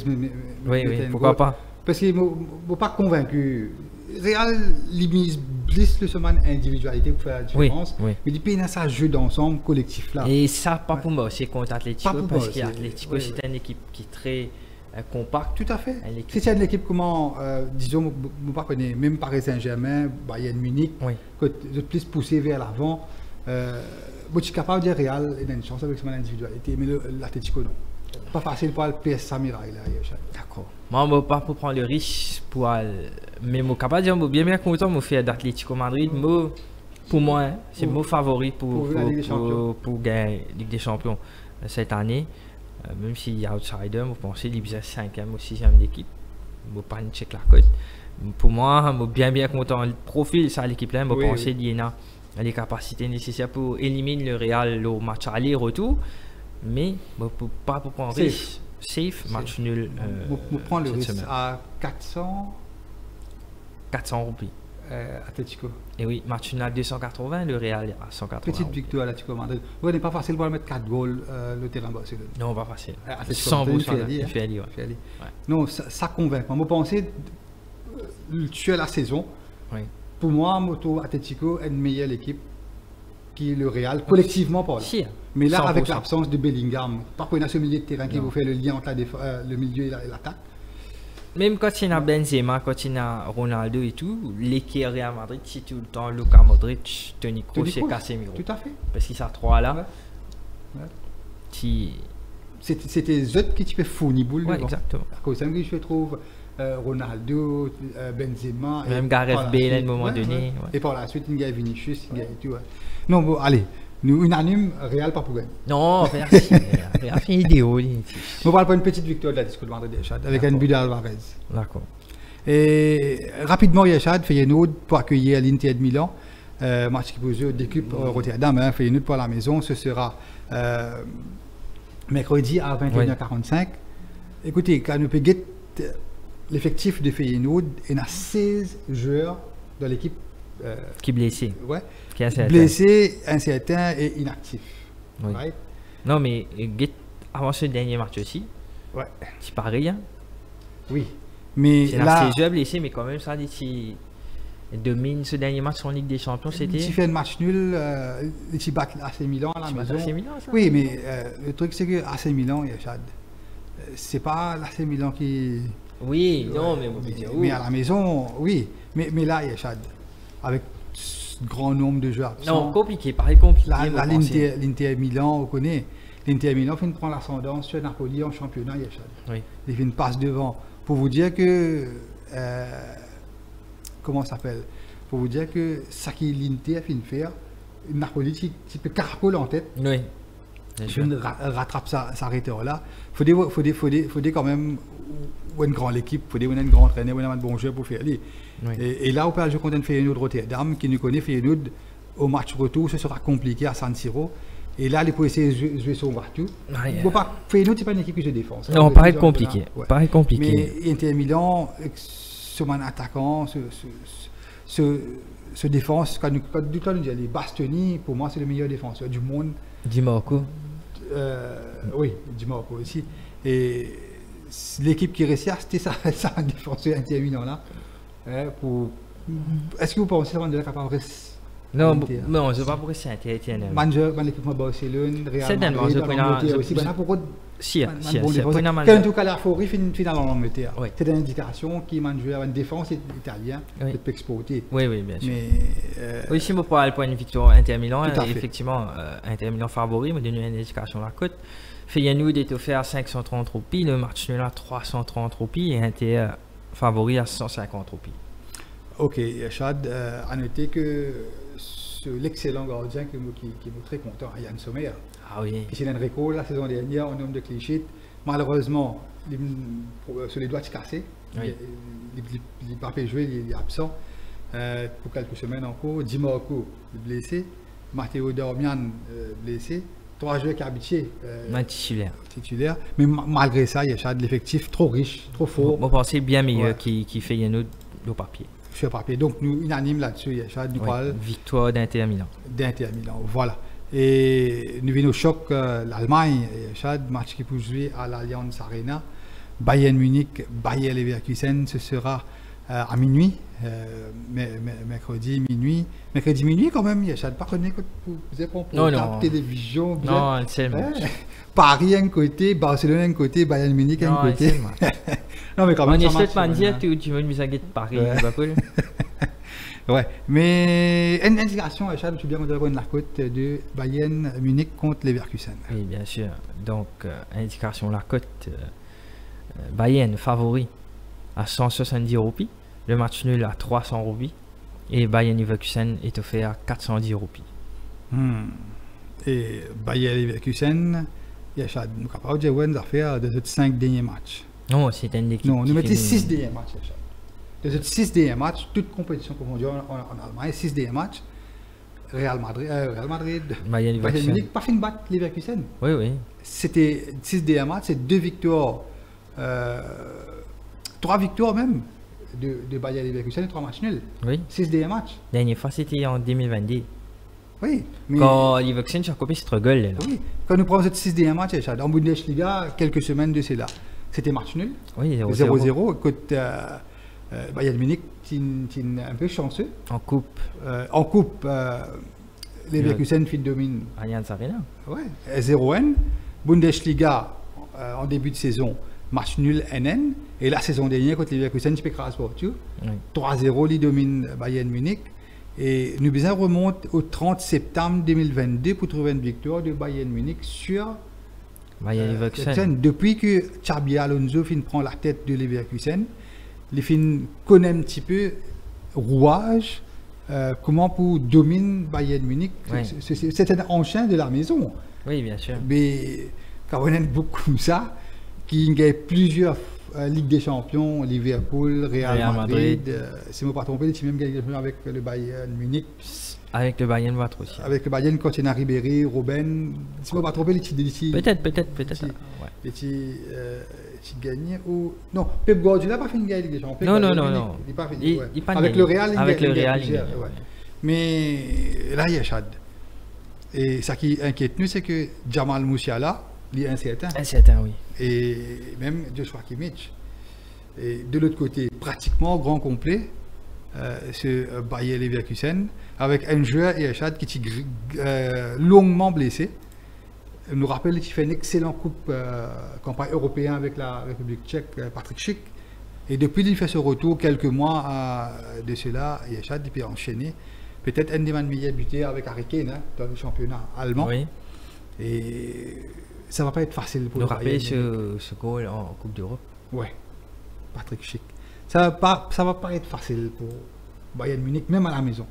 Oui, pourquoi pas. Parce qu'il ne pas convaincu. Real limite plus le semaine individualité pour faire la différence, mais il y a un jeu d'ensemble collectif là. Et ça, pas pour moi aussi contre Atlético, parce qu'Atlético c'est une équipe qui est très compacte. Tout à fait. Si c'est une équipe comment, disons, je ne connais même Paris Saint-Germain, Bayern Munich, que de plus poussé vers l'avant, je suis capable de dire Real a une chance avec son individualité, mais l'Atlético non. Pas facile pour le PS Samurai là. D'accord. Moi, je ne vais pas prendre le risque pour mais je suis capable de dire bien content de faire d'Atlético Madrid. Pour moi, c'est mon favori pour gagner la Ligue des Champions cette année. Même s'il y a outsider, je pense qu'il y a 5e ou 6e équipe. Je ne vais pas checker la cote. Pour moi, je suis bien content. Le profil de l'équipe-là, je pense qu'il y a les capacités nécessaires pour éliminer le Real au match aller-retour. Mais pas pour prendre risque. Safe, match nul. Vous prenez le risque à 400 roupies. Atlético. Et oui, match nul à 280, le Real à 180. Petite victoire à l'Atlético Madrid. Oui, n'est pas facile pour mettre 4 goals le terrain Barcelone. Non, pas facile. 100% Fiali. Non, ça convainc. Moi, je pensais tuer la saison. Oui. Pour moi, Moto Atlético est une meilleure équipe qui le Real, collectivement pas là. Si, mais là, avec l'absence de Bellingham, pas pour ce milieu de terrain qui vous fait le lien entre le milieu et l'attaque. Même quand il y a Benzema, quand il y a Ronaldo et tout, l'équipe Real Madrid, c'est tout le temps Luka Modric, Toni Kroos et Casemiro. Tout à fait. Parce qu'ils sont trois là. C'était eux qui te fait fournir boule. Oui, exactement. À cause de je trouve Ronaldo, Benzema. Même Gareth Bale à un moment donné. Et par la suite, il y a Vinicius, il y a tout. Non, bon, allez. Nous, unanime, Real pas pour gagner. Non, merci. Real fait idéal. On parle pas une petite victoire de l'Atlético de Madrid avec un but d'Alvarez. D'accord. Et rapidement, Yachad, Feyenoord pour accueillir l'Inter de Milan. Match qui pose d'équipe Rotterdam, Feyenoord pour la maison. Ce sera mercredi à 21h45. Écoutez, quand nous peut l'effectif de Feyenoord, il y a 16 joueurs dans l'équipe. Qui est blessé. Ouais. Qui est incertain. Blessé, incertain et inactif. Oui. Right? Non, mais avant ce dernier match aussi, c'est pareil. Hein? Oui. Mais c'est là, c'est blessé, mais quand même, ça dit domine ce dernier match en Ligue des Champions, c'était. Si fait un match nul, il bat AC Milan à la maison. AC Milan, ça, oui, mais le truc, c'est que AC Milan, c'est pas l'AC Milan qui. Oui, non, mais mais à la maison, oui. Mais là, Yachad, avec grand nombre de joueurs absents. Non, compliqué, pareil compliqué. L'Inter Milan, on connaît. L'Inter Milan fait prendre l'ascendance sur Napoli en championnat, Yachad. Oui. Il fait une passe devant. Pour vous dire que. Comment ça s'appelle? Pour vous dire que ça qui l'Inter a fait faire, Napoli qui peut caracoler en tête. Oui. Rattrape sa là. Il faut quand même une grande équipe, il faut une grande entraîneur, un bon joueur pour faire aller. Oui. Et là, on peut jouer contre un Feyenoord Rotterdam qui nous connaît. Feyenoord au match retour, ce sera compliqué à San Siro. Et là, il faut essayer de jouer son partout. Feyenoord, c'est pas une équipe qui se défend. Non, pareil compliqué. Pareil compliqué. Mais Inter Milan, sur un attaquant, se défense. Quand nous dit les Bastoni, pour moi, c'est le meilleur défenseur du monde. Di Marco. Oui, Di Marco aussi. Et l'équipe qui réussit, c'était ça, un défenseur Inter Milan là. Est-ce que vous pensez que c'est capable de rester? Non, je ne sais pas pourquoi c'est Inter. L'équipe de Barcelone, Real Madrid, aussi. Si, en tout cas, la Favori finale en Angleterre. Oui. C'est une indication qui m'a joué à une défense italienne de peut exporter. Oui, bien sûr. Oui, si on prend le point de victoire Inter Milan, effectivement, Inter Milan favori, mais donné une indication la cote. Feyenoord est offert à 530 roupies, le match nul à 330 roupies et Inter favori à 150 roupies. Ok, Chad, à noter que l'excellent gardien qui est très content, Yann Sommer. Ah oui. Qui s'est Enrico la saison dernière en nombre de clichés. Malheureusement, sur les doigts cassés. Oui. Il n'a pas pu jouer, il est absent pour quelques semaines encore. Di Marco blessé, Matteo Darmian blessé. 3 joueurs qui habitués. Titulaire. Mais malgré ça, il y a de l'effectif trop riche, trop fort. Vous pensez bien meilleur qui fait Yannou au papier. Sur papier. Donc, nous unanimes là-dessus. Il y a victoire d'Inter Milan. Voilà. Et nous venons au choc, l'Allemagne, match qui peut jouer à l'Allianz Arena. Bayern Munich, Bayer Leverkusen, ce sera à minuit, mercredi minuit. Mercredi minuit quand même, il y a pas connu que vous avez pour télévision. Non, c'est le match. Paris un côté, Barcelone un côté, Bayern Munich un côté. Non, mais quand même, ça match. On est tu veux une mise à guette Paris, Liverpool. Ouais, mais une indication, Charles, tu viens de voir la cote de Bayern Munich contre Leverkusen. Oui, bien sûr. Donc, indication la cote Bayern favori à 170 roupies, le match nul à 300 roupies et Bayern Leverkusen est offert à 410 roupies. Et Bayern Leverkusen, il y a Charles, nous sommes capables de jouer une affaire de 5 derniers matchs. Non, c'est une équipe. Non, nous mettons 6 derniers matchs, Charles. De 6 derniers matchs, toute compétition confondue en Allemagne, 6 derniers matchs, Real Madrid, Bayern Munich, pas fin de battre Leverkusen. Oui. C'était 6 derniers matchs, c'est 2 victoires, 3 victoires même de Bayern Leverkusen et 3 matchs nuls. Oui. 6 derniers matchs. Dernière fois, c'était en 2022. Oui. Mais quand Leverkusen a copié cette gueule. Oui. Quand nous prenons ces 6 derniers matchs, en Bundesliga, quelques semaines de cela, c'était match nul. Oui, 0-0. Écoute, Bayern Munich, un peu chanceux. En coupe. Leverkusen domine. Allianz Arena. Ouais. 0-N. Bundesliga, en début de saison, match nul NN. Et la saison dernière, contre Leverkusen, tu peux craser pour tout. 3-0, il domine Bayern Munich. Et nous remonte au 30 septembre 2022 pour trouver une victoire de Bayern Munich sur Bayern Leverkusen. Depuis que Xabi Alonso prend la tête de Leverkusen, les filles connaissent un petit peu rouage, comment pour dominer Bayern Munich. Oui. C'est un enchaînement de la maison. Oui, bien sûr. Mais quand on aime beaucoup comme ça, qui gagne plusieurs Ligue des Champions, Liverpool, Real Madrid. Si je ne me pas trompé, il même gagné avec le Bayern Munich. Avec le Bayern Watt aussi. Avec le Bayern, quand il y a Ribéry, Robben. Si je ne me pas trompé, il Peut-être. Il gagné ou non, Pep Guardiola n'a pas fait une Ligue des Champions. Non. Il pas fini. Avec le Real, mais là il y a Chad. Et ce qui inquiète nous, c'est que Jamal Musiala, il est incertain. Oui. Et même Joshua Kimmich. Et de l'autre côté, pratiquement grand complet, ce Bayer Leverkusen, avec un joueur et un Chad qui est longuement blessé. Nous rappelle qu'il fait une excellente campagne européenne avec la République tchèque, Patrick Schick. Et depuis qu'il fait ce retour, quelques mois de cela, Yachad peut enchaîner. Peut-être un des meilleurs buteurs avec Harry Kane dans le championnat allemand. Oui. Et ça ne va pas être facile pour nous rappeler ce goal en Coupe d'Europe. Oui, Patrick Schick. Ça va pas être facile pour Bayern Munich, même à la maison.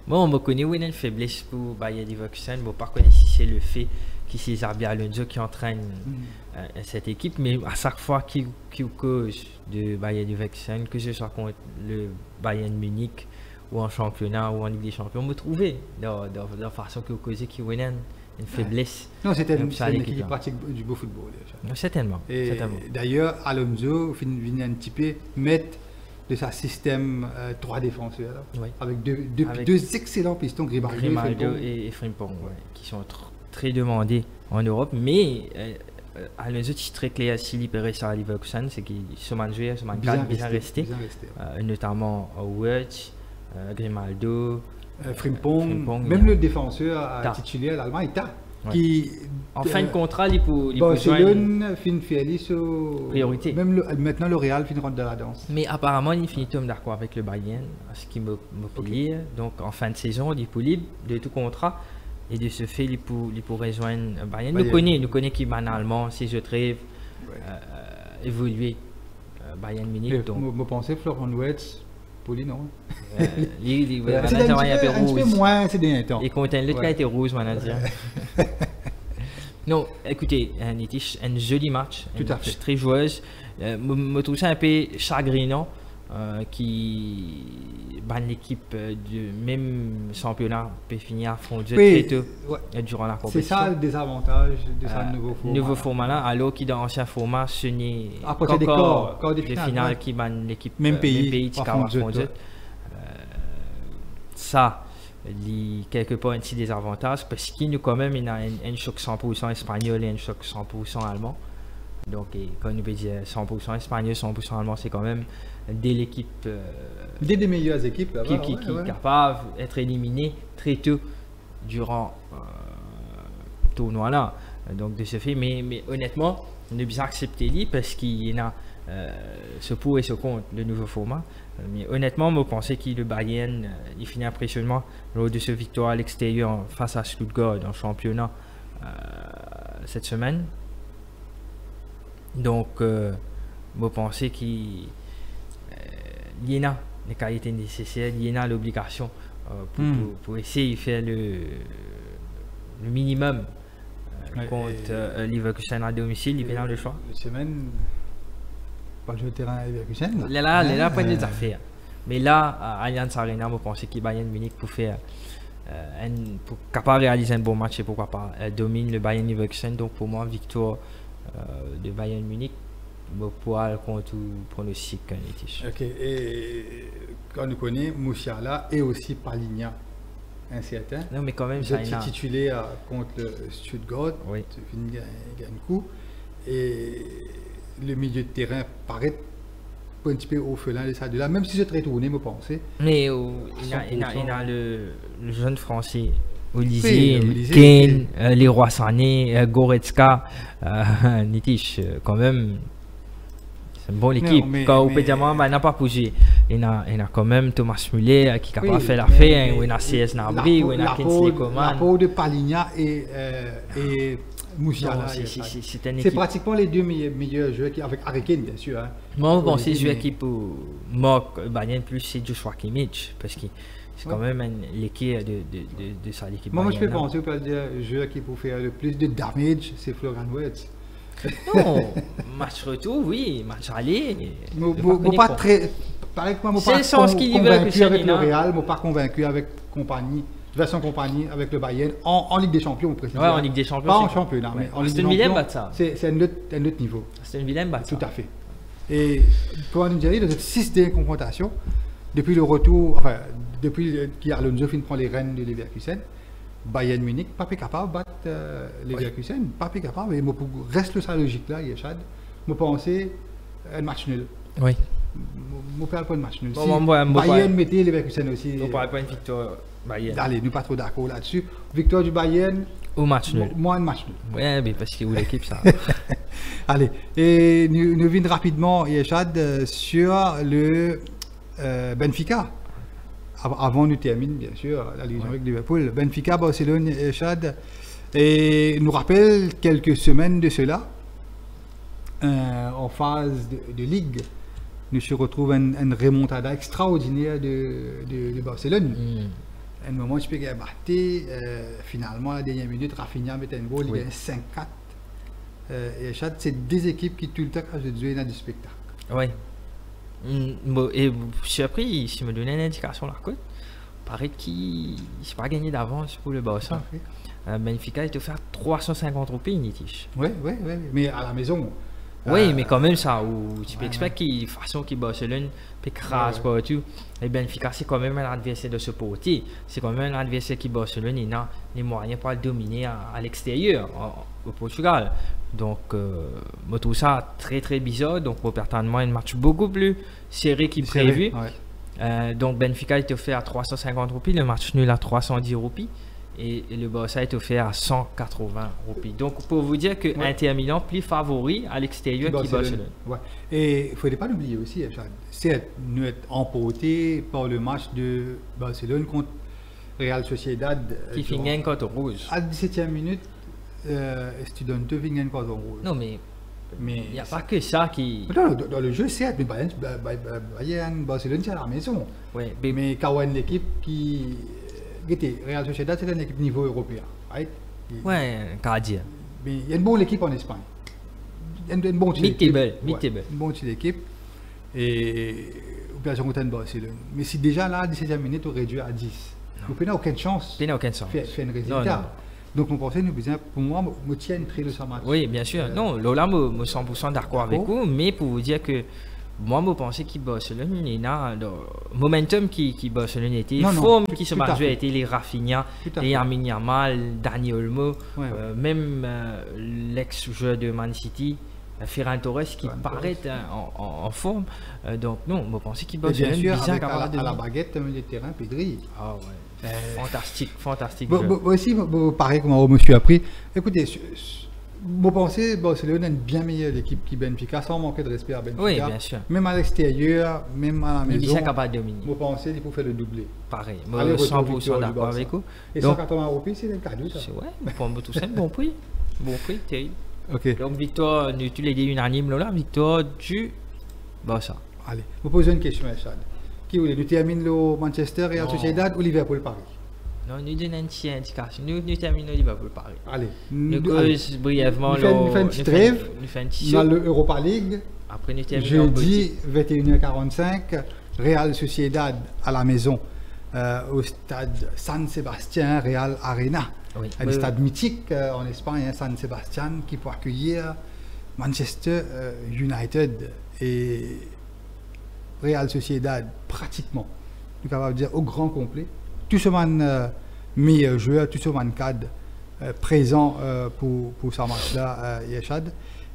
Bon, on connaît une faiblesse pour Bayern Leverkusen. Bon, par contre, si c'est le fait que c'est Xabi Alonso qui entraîne cette équipe, mais à chaque fois qu'il cause de Bayern Leverkusen, que ce soit contre le Bayern Munich ou en championnat ou en Ligue des Champions, on me trouvait dans la façon qu'il causait qu'il y a une faiblesse. Non, c'était une équipe qui pratique du beau football. Certainement. D'ailleurs, Alonso vient un petit peu mettre de sa système 3 défenseurs, avec deux excellents pistons, Grimaldo et Frimpong, qui sont très demandés en Europe, mais Alonso est très clair s'il y peut à Leverkusen, c'est qu'ils sont bien restés, notamment Wirtz, Grimaldo, Frimpong, même le défenseur titulaire, l'Allemand, qui en fin de contrat, il peut Barcelone finit fier sur priorité. Même maintenant le Real finit rentre dans la danse. Mais apparemment, il finit d'accord avec le Bayern, ce qui me plaît. Donc en fin de saison, il peut libre de tout contrat et de ce fait, il peut rejoindre Bayern. Nous connaissons qui banalement, si je rêve, évoluer Bayern Munich. Je pensais Florian Wirtz. Non. Il c'est un peu moins ces derniers temps. Il contient le cas était rouge, manager. Non, écoutez, un joli match, tout à fait. Très joueuse. Me trouve ça un peu chagrinant qui l'équipe du même championnat peut finir à fond de très tôt durant la compétition. C'est ça le désavantage de ce nouveau format là, alors qu'il dans l'ancien format ce n'est après des corps de finale qui ban l'équipe même pays qui à fond de ça quelque part un petit désavantage parce qu'il nous quand même il a un choc 100% espagnol et un choc 100% allemand. Donc quand on peut dire 100% espagnol, 100% allemand, c'est quand même dès l'équipe des meilleures équipes là, qui est capable d'être éliminé très tôt durant le tournoi là. Donc de ce fait, mais honnêtement, on a bien accepté lui parce qu'il y a ce pour et ce contre le nouveau format. Mais honnêtement, je pensais que le Bayern il finit impressionnant lors de ce victoire à l'extérieur face à Stuttgart dans le championnat cette semaine. Donc, je pensais qu'il y a les qualités nécessaires, il y a l'obligation pour essayer de faire le minimum contre Leverkusen à domicile. Il y a le choix. Semaine, pas jouer au terrain à Leverkusen. Là, pas des affaires. Mais là, à Allianz Arena, je pensais que Bayern Munich pour faire pour capable réaliser un bon match et pourquoi pas domine le Bayern Leverkusen. Donc pour moi, victoire de Bayern Munich pour contre pronostic. Ok, et quand on connaît Musiala et aussi Paligna, incertain. Non, mais quand même, ça a titulé contre le Stuttgart, oui. Il gagne coup, et le milieu de terrain paraît un petit peu orphelin de ça de là, même si c'est très tourné, me pensais. Mais il a le jeune français. Olivier, Kane, Leroy Sané, Goretzka, Nitish, quand même, c'est une bonne équipe. Quand au Pédiamant, n'a pas bougé. Il y a quand même Thomas Müller qui est capable de faire l'affaire, il y a CS Nabri, il y a Kingsley Coman. La peau de Paligna et Musiala. C'est pratiquement les deux meilleurs joueurs avec Harry Kane, bien sûr. Hein. Moi, je pense que les joueurs qui pour Bayern plus, c'est Joshua Kimmich, parce que c'est quand même l'équipe de sa équipe. Moi, je peux penser que le joueur qui peut faire le plus de damage, c'est Florian Wirtz. Non, match retour, oui, match aller. Pas très. Pareil que moi, je ne suis pas convaincu avec le Real, je ne suis pas convaincu avec compagnie, version compagnie avec le Bayern en Ligue des Champions, précisément. Ouais, en Ligue des Champions. Pas en championnat, mais en Ligue des Champions. C'est un autre niveau. C'est une vilaine bataille. Tout à fait. Et pour nous dire, dans cette 6 dernières confrontations, depuis le retour, enfin, depuis qu'Alonso prend les rênes de Leverkusen, Bayern Munich, pas capable de battre Leverkusen, pas capable. Et reste sa logique là, Yeshad. Je pensais un match nul. Oui. Je ne parle pas de match nul. Bayern mettait Leverkusen aussi. On ne parle pas d'une victoire Bayern. Allez, nous ne sommes pas trop d'accord là-dessus. Victoire du Bayern. Ou match nul. Moins un match nul. Oui, mais parce que l'équipe, ça. Allez, et nous venons rapidement, Yeshad, sur le Benfica. Avant nous termine, bien sûr, la Ligue avec Liverpool. Benfica, Barcelone, Yeshad. Et nous rappelle quelques semaines de cela, en phase de Ligue, nous se retrouvons une remontada extraordinaire de Barcelone. Un moment, je peux battre. Finalement, à la dernière minute, Rafinha met un goal, il gagne 5-4. Et c'est des équipes qui tout le temps ont joué dans du spectacle. Oui. Et je suis appris, si je me donnais une indication là, il paraît qu'il n'a pas gagné d'avance pour le Barça. Benfica, il te fait 350 roupies, Nitish. Oui, mais à la maison. Oui, mais quand même, ça, où tu peux expecter qu'il façon qu'il Barcelone peut craser partout. Et Benfica, c'est quand même un adversaire de ce côté. C'est quand même un adversaire qui Barcelone, il a les moyens pour le dominer à l'extérieur, au Portugal. Donc, je trouve ça très très bizarre. Donc, pour certainement un match beaucoup plus serré qu'il prévu. Donc, Benfica, il te fait à 350 roupies, le match nul à 310 roupies. et le Barça est offert à 180 roupies. Donc pour vous dire que Inter Milan plus favori à l'extérieur que Barcelone. Ouais. Et il ne faut pas l'oublier aussi, c'est nous être emporté par le match de Barcelone contre Real Sociedad. Qui finit un carton rouge. À la 17e minute, Estudiantes finit un carton rouge. Non, mais il n'y a pas que ça qui... Dans le jeu, certes, mais Bayern, Barcelone, c'est à la maison. Ouais, mais quand une équipe qui... Real Sociedad, c'est une équipe niveau européen. Right? Ouais, Cardia. Mais il y a une bonne équipe en Espagne. Il y a une bonne équipe. Mid-table. Une bonne équipe. Et opération contre Barcelone. Mais si déjà là, à 17e minute, on réduit à 10. Vous n'avez aucune chance. Vous n'avez aucune chance. Faire un résultat. Donc, on pensait, pour moi, je tiens très le match. Oui, bien sûr. Non, là, je suis 100% d'accord avec vous. Mais pour vous dire que moi, je pense que Barcelone, il y a le momentum qui Barcelone était, forme qui se marche était les Rafinha, les Lamine Yamal, Dani Olmo, même l'ex-joueur de Man City, Ferran Torres qui paraît en forme. Donc non, je pense que Barcelone est bien capable de... à la baguette, le terrain, Pedri. Ah ouais. Fantastique. Aussi, pareil comme je me suis appris. Écoutez, je pense que Barcelone a une bien meilleure équipe que Benfica, sans manquer de respect à Benfica. Oui, bien sûr. Même à l'extérieur, même à la maison. Il est capable de dominer. Je pense qu'il faut faire le doublé. Pareil, je suis 100% d'accord avec vous. Et 180 roupies, c'est un cadeau, ça. Ouais, pour tout ça, bon prix. Bon prix, terrible. Ok. Donc, victoire, tu l'as dit unanime, là, victoire du Barça. Allez, vous posez une question, Chad. Qui voulez, nous terminons le Manchester, Real Sociedad ou Liverpool Paris? Non, nous donnons une petite indication. Nous terminons Liverpool Paris. Allez. Nous cause brièvement. Nous faisons une petite trêve. Nous faisons un petit dans l'Europa League. Après, nous terminons. Jeudi 21h45, Real Sociedad à la maison au stade San Sebastián Real Arena. Oui. Un stade mythique en Espagne, San Sebastián, qui peut accueillir Manchester United et Real Sociedad pratiquement. Nous sommes capables de dire au grand complet. Tout ce man meilleur joueur, tout ce man cadre présent pour ce match-là, Yachad.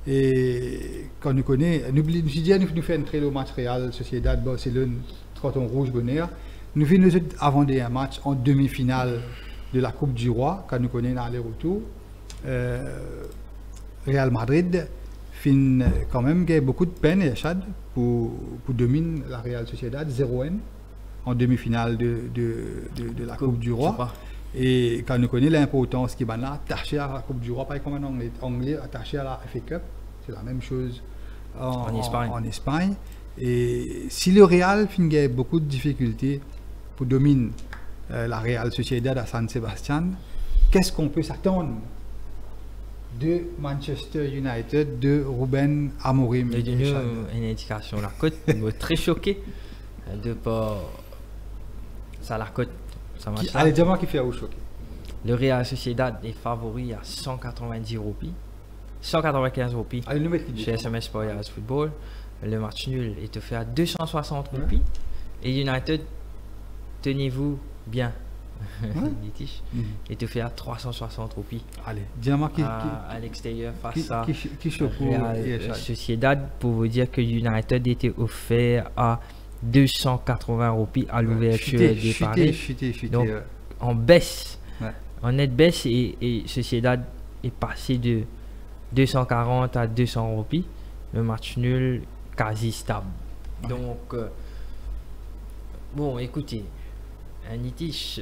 Et quand nous connaissons, nous faisons un très long match Real Sociedad, Barcelone, Carton rouge, bonheur. Nous venons avant un match en demi-finale de la Coupe du Roi, quand nous connaissons l'aller-retour. Real Madrid fin quand même beaucoup de peine, Yachad, pour dominer la Real Sociedad 0-1 en demi-finale de la Coupe du Roi. Et quand nous connaissons l'importance qui est attaché à la Coupe du Roi, pas comme un Anglais attaché à la FA Cup, c'est la même chose en Espagne. Et si le Real a beaucoup de difficultés pour dominer la Real Sociedad à San Sebastián, qu'est-ce qu'on peut s'attendre de Manchester United, de Ruben Amorim? Une indication. La cote m'a très choqué de pas... Ça la cote. Allez, dis-moi qui fait à vous choquer. Le Real Sociedad est favori à 190 roupies. 195 roupies chez SMS Sport Football. Le match nul est offert à 260 roupies. Et United, tenez-vous bien, est offert à 360 roupies. Allez, dis-moi à l'extérieur face à Real Sociedad, pour vous dire que United était offert à 280 roupies à l'ouverture des paris. Donc en baisse, en nette baisse, et Sociedad est passé de 240 à 200 roupies. Le match nul quasi stable. Donc bon, écoutez, Nitish,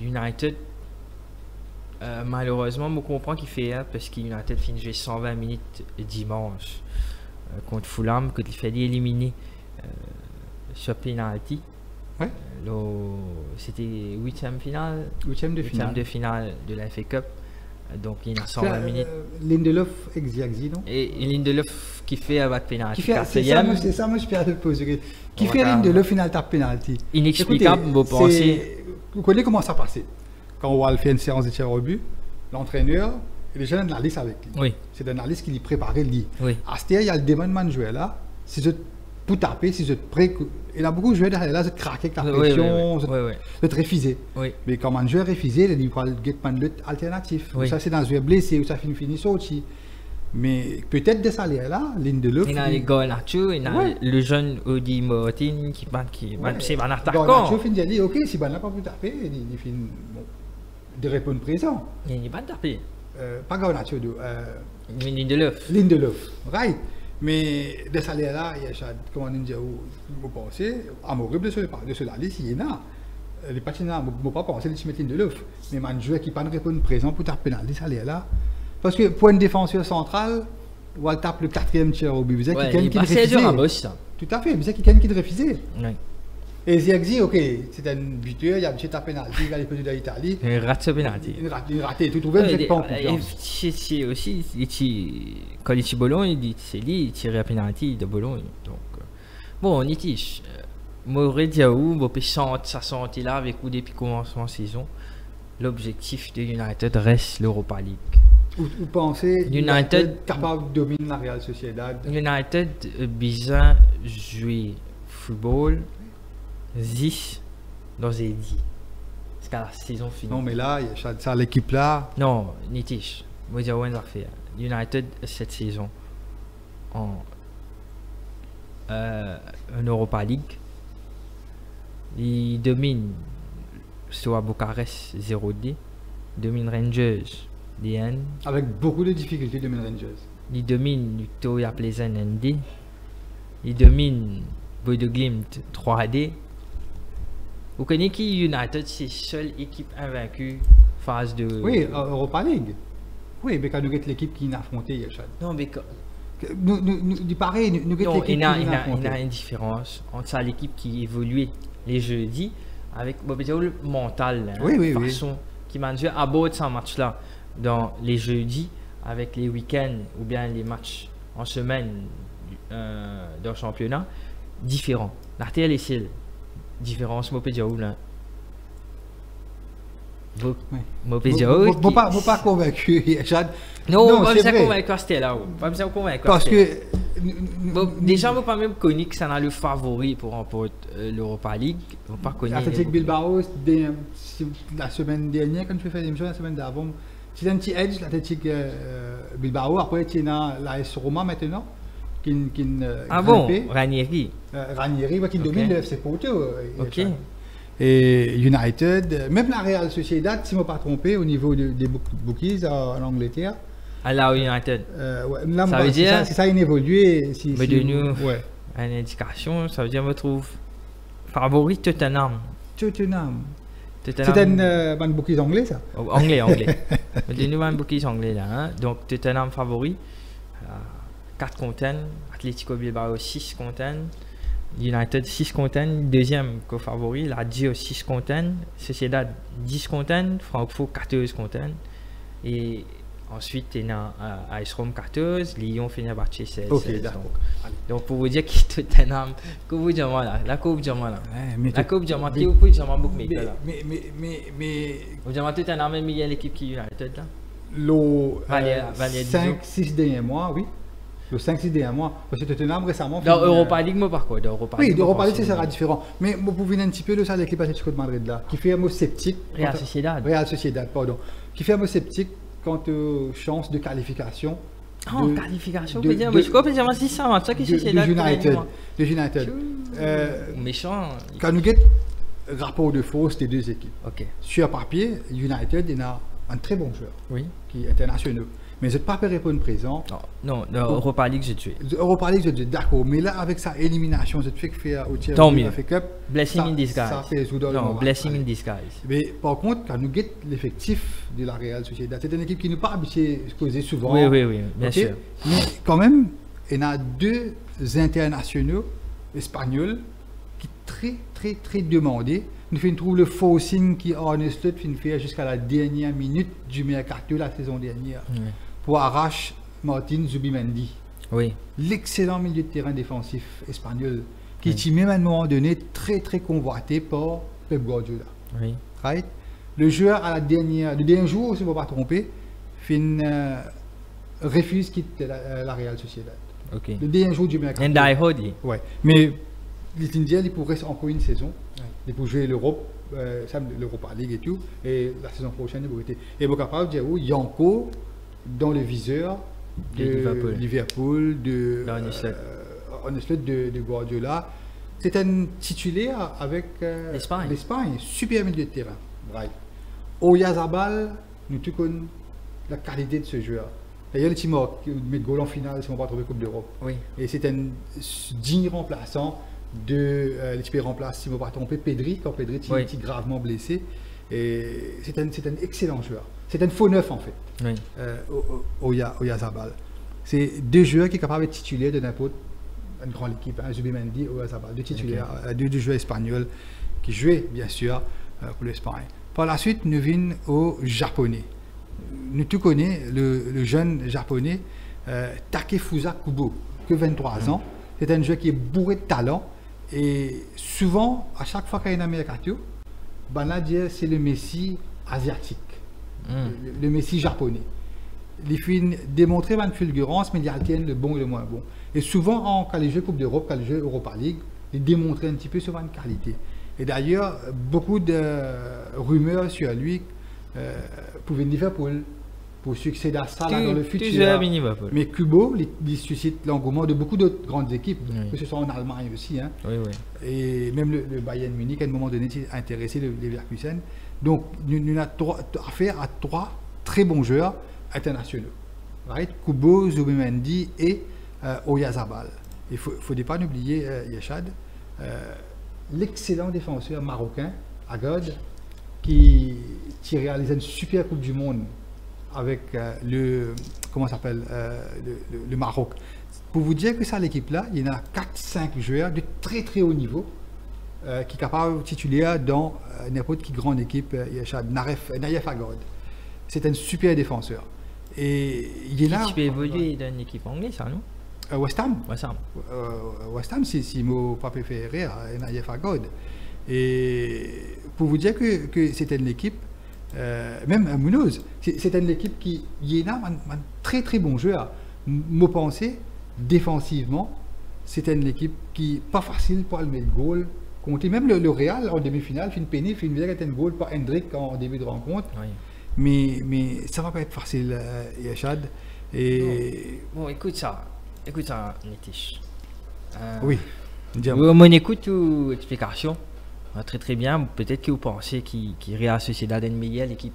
United malheureusement je comprends qu'il fait parce que United finit 120 minutes dimanche contre Fulham, qu'il fait éliminer sur penalty. C'était 8e de finale de la FA Cup. Donc il y a 120 minutes. Lindelof exerce, non? Et Lindelof qui fait un penalty. C'est ça, moi je peux te poser. Qui fait Lindelof final tape penalty? Inexplicable, vous pensez. Vous connaissez comment ça passait? Quand on va faire une séance de tir au but, l'entraîneur est déjà dans la liste avec lui. Oui. C'est dans la liste qu'il préparait le lit. Oui. À ce il y a le demandement de jouer là. Si je pour taper, si je te prêt, il y a beaucoup de joueurs derrière là, je te craque avec la pression, je te refusé. Oui. Mais quand un joueur refusé, il dit qu'il get pas de alternative. Oui. Ça c'est dans un joueur blessé ou ça finit sorti. Mais peut-être de ça là, Lindelof. Il y a les Garnacho, il y a le jeune Odi Martin qui c'est un attaquant. Garnacho finit dit OK, si ben là pas pour taper, il finit bon. de répondre présent. Il n'est pas tapé. Pas Garnacho, Lindelof. Lindelof, right. Mais de ça là, il y a comment on dit, vous pensez, amoureux de cela, il y en a. Les patineurs ne vont pas penser de mettre Lindelof. Mais un joueur qui ne peut pas répondre présent pour taper pénalty, ça là. Parce que pour un défenseur central, on tape le 4e tir au but. Ouais, il est passé dur à Bosch, ça. Tout à fait, mais c'est quelqu'un qui refusait. Oui. Et si dit, ok, c'est un buteur, il y a un petit pénalty, il va aller peut-être de l'Italie. Il rate ce pénalty. Il rate, tout trouvé, il ne fait pas en confiance. C'est aussi, quand il tire Bologne, il dit, c'est lui, il tire un pénalty de Bologne. Donc, bon, on y tige. Maurice Diaw, on peut sentir sa santé là avec ou depuis commencement de saison. L'objectif de United reste l'Europa League. Vous pensez United capable de dominer la Real Sociedad? United a besoin de jouer football 10 dans les 10. Jusqu'à la saison finie. Non, mais là, il y a ça, l'équipe là. Non, Nitish. Moi, j'ai rien à faire. United, cette saison, en Europa League, il domine soit Bucarest 0-D, domine Rangers DN. Avec beaucoup de difficultés, domine Rangers. Il domine Victoria Pleasant ND. Il domine Bodo Glimt 3D. Vous connaissez qui United, c'est la seule équipe invaincue phase de. Oui, Europa League. Oui, mais quand nous avons l'équipe qui n'a affronté Yachad. Non, mais quand. Du pareil, nous avons l'équipe qui n'a affronté. Il y a une différence entre ça, l'équipe qui évolue les jeudis avec le mental. Hein, oui, façon qui m'a joué à bord de ce match-là dans les jeudis avec les week-ends ou bien les matchs en semaine dans le championnat différents. L'artère et c'est différence, moi, je là. Moi, je pas convaincu, Yachad. Non, pas bien convaincu, c'était là. Pas bien convaincu. Parce que. Déjà, je ne pas même connu que ça n'a le favori pour remporter l'Europa League. Je pas connu. Athletic Bilbao, la semaine dernière, quand je fais l'émission, la semaine d'avant, c'est un petit edge, l'Athletic Bilbao. Après, tu as l'AS Roma maintenant. Ah bon, Ranieri. Ranieri, qui domine le FC Porto. Ok. Et United, même la Real Sociedad, si je ne me pas trompé, au niveau des bookies en Angleterre. À la United. Ouais, là, ça veut dire. Si ça a évolué. Mais de nous, ouais. Une indication, ça veut dire, je me trouve favori Tottenham. Tottenham. C'est un bookies anglais, ça? Anglais. De nous, un bookies anglais, là. Hein? Donc, Tottenham favori. 4 contents. Atlético Bilbao 6 contents. United 6 contents, deuxième co-favori, Lazio 6 contents, Sociedad 10 contents, Francfort 14 contents, et ensuite il y a AS Rome 14, Lyon finit par 16. Ok, d'accord. Donc pour vous dire que Tottenham, que vous dites là, la Coupe Diamant là, la Coupe Diamant, qui vous Diamant beaucoup mieux là. Mais vous dites Tottenham même il y a l'équipe qui est United là. Le 5-6 derniers mois, oui. Le 5-6 derniers mois, parce que Tottenham récemment. Dans Europa League, moi par quoi? Oui, d'Europa League, ça sera différent. Mais vous pouvez un petit peu de ça, l'équipe Atlético de Madrid là, qui fait un mot sceptique. Real Sociedad, pardon. Qui fait un mot sceptique quant aux chances de qualification. Oh, qualification, je peux dire, mais je crois que c'est ça, ça qui Sociedad. De United. Méchant. Quand nous avons rapport de force des deux équipes. Ok. Sur papier, United, il a un très bon joueur. Oui. Qui est international. Mais je ne pas répondre présent. Non, Europa League, j'ai tué. Europa League, je dis d'accord. Mais là, avec sa élimination, je te fais faire au tiers de FA Cup. Blessing in disguise. Ça fait non, blessing in disguise. Mais par contre, quand nous guettons l'effectif de la Real Sociedad, c'est une équipe qui nous pas habituée à se causer souvent. Oui, bien sûr. Mais quand même, il y a deux internationaux espagnols qui sont très demandés. Nous faisons le forcing qui Arne Slot fait jusqu'à la dernière minute du mercato la saison dernière. Oui. Pour arracher Martin Zubimendi. Oui. L'excellent milieu de terrain défensif espagnol qui est même à un moment donné très convoité par Pep Guardiola. Oui. Right? Le joueur le dernier jour, si je ne me pas tromper, refuse quitter la Real Sociedad. Okay. Le dernier jour du mercato. Ouais. Mais l'Indiens, il pourrait encore une saison. Il peut jouer l'Europe, l'Europa League et tout. Et la saison prochaine, il pourrait être. Et il est capable de dire, oui, Yanko dans le viseur de Liverpool, de Guardiola. C'est un titulaire avec l'Espagne. Super milieu de terrain. Right. Oyarzabal, nous tous connaissons la qualité de ce joueur. D'ailleurs, le Timor qui met goal en finale, si on va trouver Coupe d'Europe. Oui. Et c'est un digne remplaçant de l'équipe remplace, si on ne va pas tromper, Pedri, quand Pedri est gravement blessé. Et c'est un excellent joueur. C'est un faux neuf en fait, Oui. Oyarzabal. C'est deux joueurs qui sont capables de titulaire de n'importe une grande équipe, hein, Zubimendi et Oyarzabal, deux titulaires, deux joueurs espagnols qui jouaient bien sûr pour l'Espagne. Par la suite, nous venons aux Japonais. Nous tous connaissons le jeune japonais Takefusa Kubo, que 23 ans. C'est un joueur qui est bourré de talent et souvent, à chaque fois qu'il y a un Américain, c'est le Messi asiatique, le Messi japonais. Il fait démontrer une fulgurance, mais il alterne le bon et le moins bon. Et souvent, quand il joue Coupe d'Europe, quand il joue Europa League, il démontre un petit peu sur une qualité. Et d'ailleurs, beaucoup de rumeurs sur lui pour Liverpool, pour succéder à ça dans le futur. Mais Kubo, il suscite l'engouement de beaucoup d'autres grandes équipes, que ce soit en Allemagne aussi. Hein. Oui. Et même le Bayern Munich, à un moment donné, s'est intéressé, les Leverkusen. Donc, nous avons affaire à 3 très bons joueurs internationaux. Right? Kubo, Zubimendi et Oyarzabal. Il ne faut pas oublier Yeshad, l'excellent défenseur marocain, Agod, qui réalise une super Coupe du Monde avec le Maroc. Pour vous dire que ça, l'équipe-là, il y en a 4-5 joueurs de très très haut niveau qui sont capables de tituler dans n'importe quelle grande équipe, Nayef Agod. C'est un super défenseur. Et il est là. Tu peux évoluer dans une équipe anglaise, ça, non? West Ham, c'est Simo Papé Ferrer et Nayef Agod. Et pour vous dire que c'était une équipe, même Munoz, c'était une équipe qui y a un très très bon joueur. Moi pensé, défensivement, c'était une équipe qui n'est pas facile pour aller mettre le goal. Même le Real en demi-finale, fin pénible, fin un goal par Hendrik en début de rencontre. Oui. Mais ça va pas être facile, Yeshad. Et... Bon, écoute ça, Nitish. Oui. On écoute toute explication. Très très bien. Peut-être que vous pensez qu'il Real Sociedad est une meilleure équipe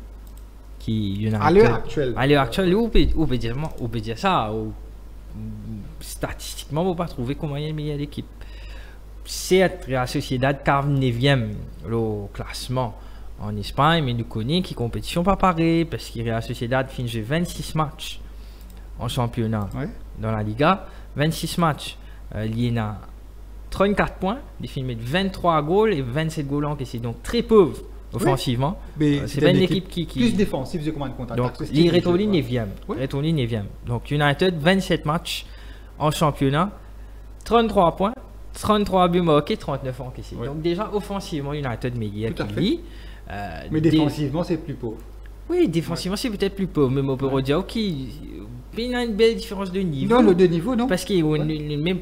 qui à l'heure actuelle. À l'heure actuelle, on peut dire ça. Statistiquement, on ne peut pas trouver comment il y a une meilleure équipe. Certes, Real Sociedad 49e au classement en Espagne, mais nous connaissons qui compétition pas pareil parce que Real Sociedad finit 26 matchs en championnat dans la Liga, 26 matchs, il y en a 34 points, il finit 23 goals et 27 goals encaissés, donc très pauvre offensivement. C'est pas une équipe qui plus défensive de comment de contact. Donc il retourne 9e. Donc United 27 matchs en championnat, 33 points, 33 buts marqués, 39 encaissés. Donc déjà offensivement United meilleur que lui. Mais défensivement c'est plus pauvre. Oui, défensivement c'est peut-être plus pauvre, mais on peut dire qu'il y a une belle différence de niveau. Non, le de niveau, non. Parce qu'il y a même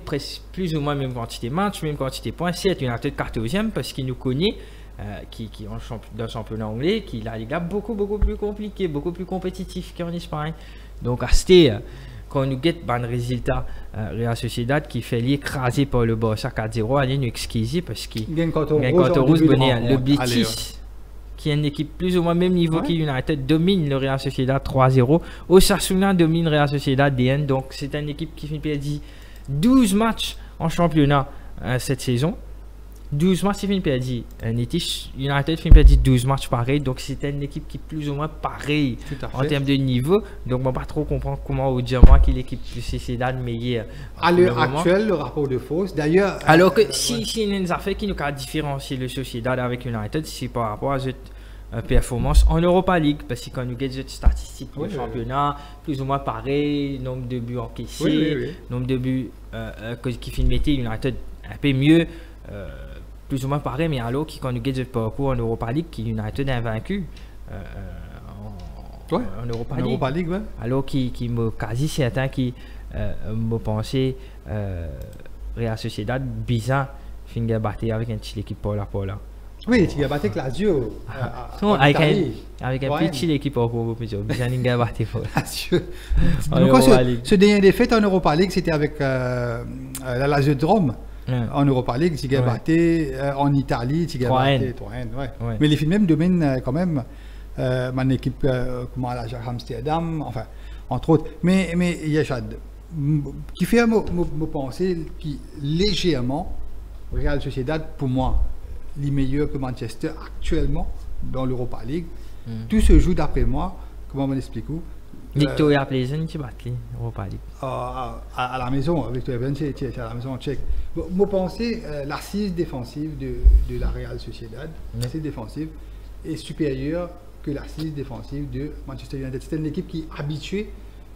plus ou moins même quantité de matchs, même quantité de points. C'est United 14e parce qu'il nous connaît, qui dans le championnat anglais, qui la Liga beaucoup plus compliqué, beaucoup plus compétitif qu'en Espagne. Donc à ce quand nous guette un résultat Real Sociedad qui fait l'écraser par le Barça 4-0, allez nous excuser parce qu'il y a un carton rouge le Betis, qui est une équipe plus ou moins même niveau que United, domine le Real Sociedad 3-0. Osasuna domine le Real Sociedad DN, donc c'est une équipe qui finit par 12 matchs en championnat cette saison. 12 matchs, il finit par United finit par 12 matchs pareil, donc c'est une équipe qui est plus ou moins pareille en termes de niveau. Donc, on ne peut pas trop comprendre comment vous dire moi que l'équipe de Sociedad meilleure. À l'heure actuelle, le rapport de force, d'ailleurs. Alors que si il y a une affaire qui nous a différencié le Sociedad avec United, c'est par rapport à cette performance en Europa League, parce que quand nous avons des statistiques pour le championnat, plus ou moins pareil, nombre de buts encaissés, nombre de buts qui finissent United un peu mieux. Plus ou moins pareil, mais alors quand nous avons des parcours en Europa League, qui United est invaincu en Europa League. Alors qui me quasi certain qui me pensait Real Sociedad bizarre finir battre avec une petite équipe pour là. Oui, tu as battu avec Lazio. Avec un petit équipe pour bizarre finir battre pour Lazio. Ce dernier défaite en Europa League, c'était avec la Lazio de Rome. En Europa League, tu as battu en Italie, tu as battu 3-1. Mais les films même dominent quand même mon équipe comme à l'Ajax Amsterdam, enfin, entre autres. Mais Yachad, qui fait me penser qui légèrement, Real Sociedad, pour moi, les meilleurs que Manchester actuellement dans l'Europa League. Tout se joue d'après moi, comment on l'explique où Victoria Pleasant, tu battes l'Europa League. À la maison, Victoria Pleasant, c'est à la maison tchèque. Moi, pensez l'assise défensive de la Real Sociedad, l'assise défensive est supérieure que l'assise défensive de Manchester United. C'est une équipe qui est habituée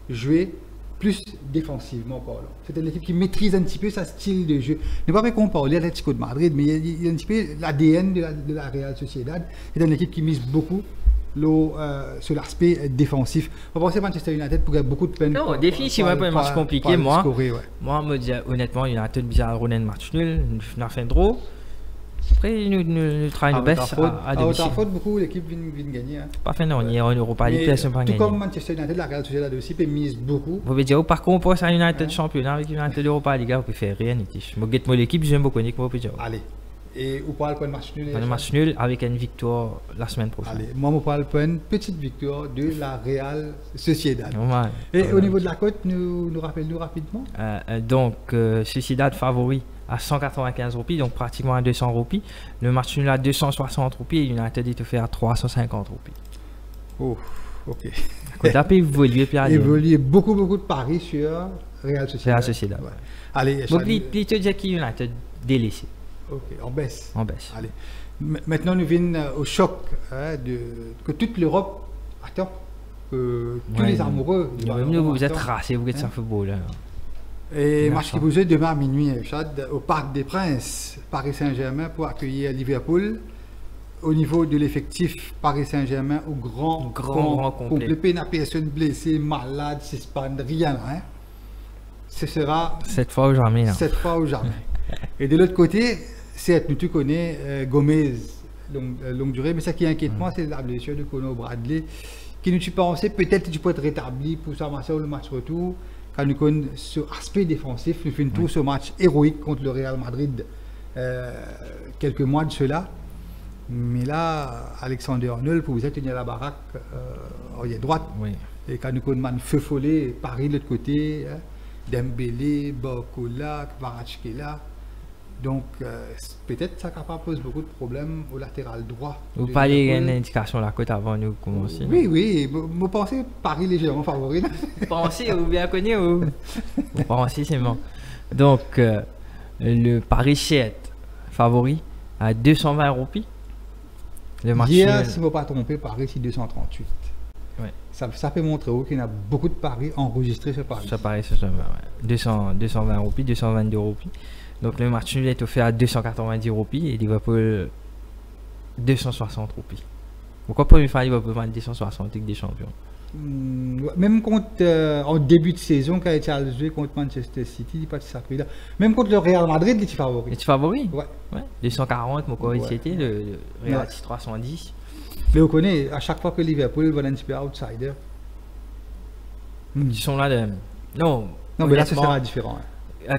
à jouer plus défensivement parlant. C'est une équipe qui maîtrise un petit peu sa style de jeu. Ne pas comparer l'Atlético de Madrid, mais il y a un petit peu l'ADN de la Real Sociedad. C'est une équipe qui mise beaucoup sur l'aspect défensif. On pense que Manchester United pourrait beaucoup de peine. Non, définitivement pas un match compliqué. Moi, me dis honnêtement, United bizarre un match nul, on a fait un draw. Après, nous travaillons best à domicile. Faute beaucoup, l'équipe vient gagner. Pas fait non, il y a un Europa League, personne pas gagné. Tout comme Manchester United, la Real Sociedad aussi peut mise beaucoup. Vous pouvez dire, par contre, pour ça, United championnat avec United Europa League, vous pouvez faire rien. Je me guette l'équipe, j'aime beaucoup l'équipe, vous pouvez dire. Allez. Et vous parlez pas de match nul. Un match nul avec une victoire la semaine prochaine. Allez, moi, je parle pas une petite victoire de la Real Sociedad. Et au niveau de la cote, nous rappelons rapidement. Donc, Sociedad favori à 195 roupies, donc pratiquement à 200 roupies. Le match nul à 260 roupies et United est offert à 350 roupies. Oh, ok. Quand on évoluer, puis évoluer beaucoup de paris sur Real Sociedad. Real Sociedad. Ouais. Allez, donc, plutôt dire qu'il United délaissé. Ok, en baisse. En baisse. Allez. Maintenant, nous venons au choc que toute l'Europe attend. Que tous les amoureux. Vous êtes rassés, vous êtes sans football. Et match qui vous est demain à minuit, Chad, au Parc des Princes, Paris Saint-Germain pour accueillir Liverpool. Au niveau de l'effectif, Paris Saint-Germain au grand complet. Il n'y a personne blessé, malade, suspend, rien. Hein. Ce sera. Cette fois ou jamais. Cette fois ou jamais. Et de l'autre côté, certes, tu connais Gomez, longue durée, mais ce qui inquiète moi, c'est la blessure de Conor Bradley, qui nous pensait peut-être que tu peux être rétabli pour s'amasser le match retour. Quand nous connaissons ce aspect défensif, nous faisons tout ce match héroïque contre le Real Madrid quelques mois de cela. Mais là, Alexander Arnold, pour vous tenir la baraque, il est droite. Oui. Et quand nous connaissons Feu Follet, Paris de l'autre côté, Dembélé, Barcola, Kvaratskhelia. Donc, peut-être ça pose beaucoup de problèmes au latéral droit. Vous parlez d'une indication la côte avant nous commencer. Oui. Vous pensez Paris légèrement favori. Vous pensez ou bien connu ou vous pensez c'est bon. Donc, le Paris 7 favori à 220 roupies. Le match. Hier, si je ne me pas tromper, Paris c'est 238. Ouais. Ça peut montrer qu'il y a beaucoup de paris enregistrés sur Paris. Ça paraît ce 220 roupies, 222 roupies. Donc le match nul est offert à 290 roupies et Liverpool 260 roupies. Pourquoi première fois Liverpool vend 260 Ligue des Champions? Même en début de saison, quand il a joué contre Manchester City, il n'est pas de ça. Même contre le Real Madrid, il est favori. Il est favori? Ouais. 240, mon corps, c'était le Real 310. Mais vous connaissez, à chaque fois que Liverpool va un petit peu outsider. Ils sont là de. Non, mais là, ce sera différent.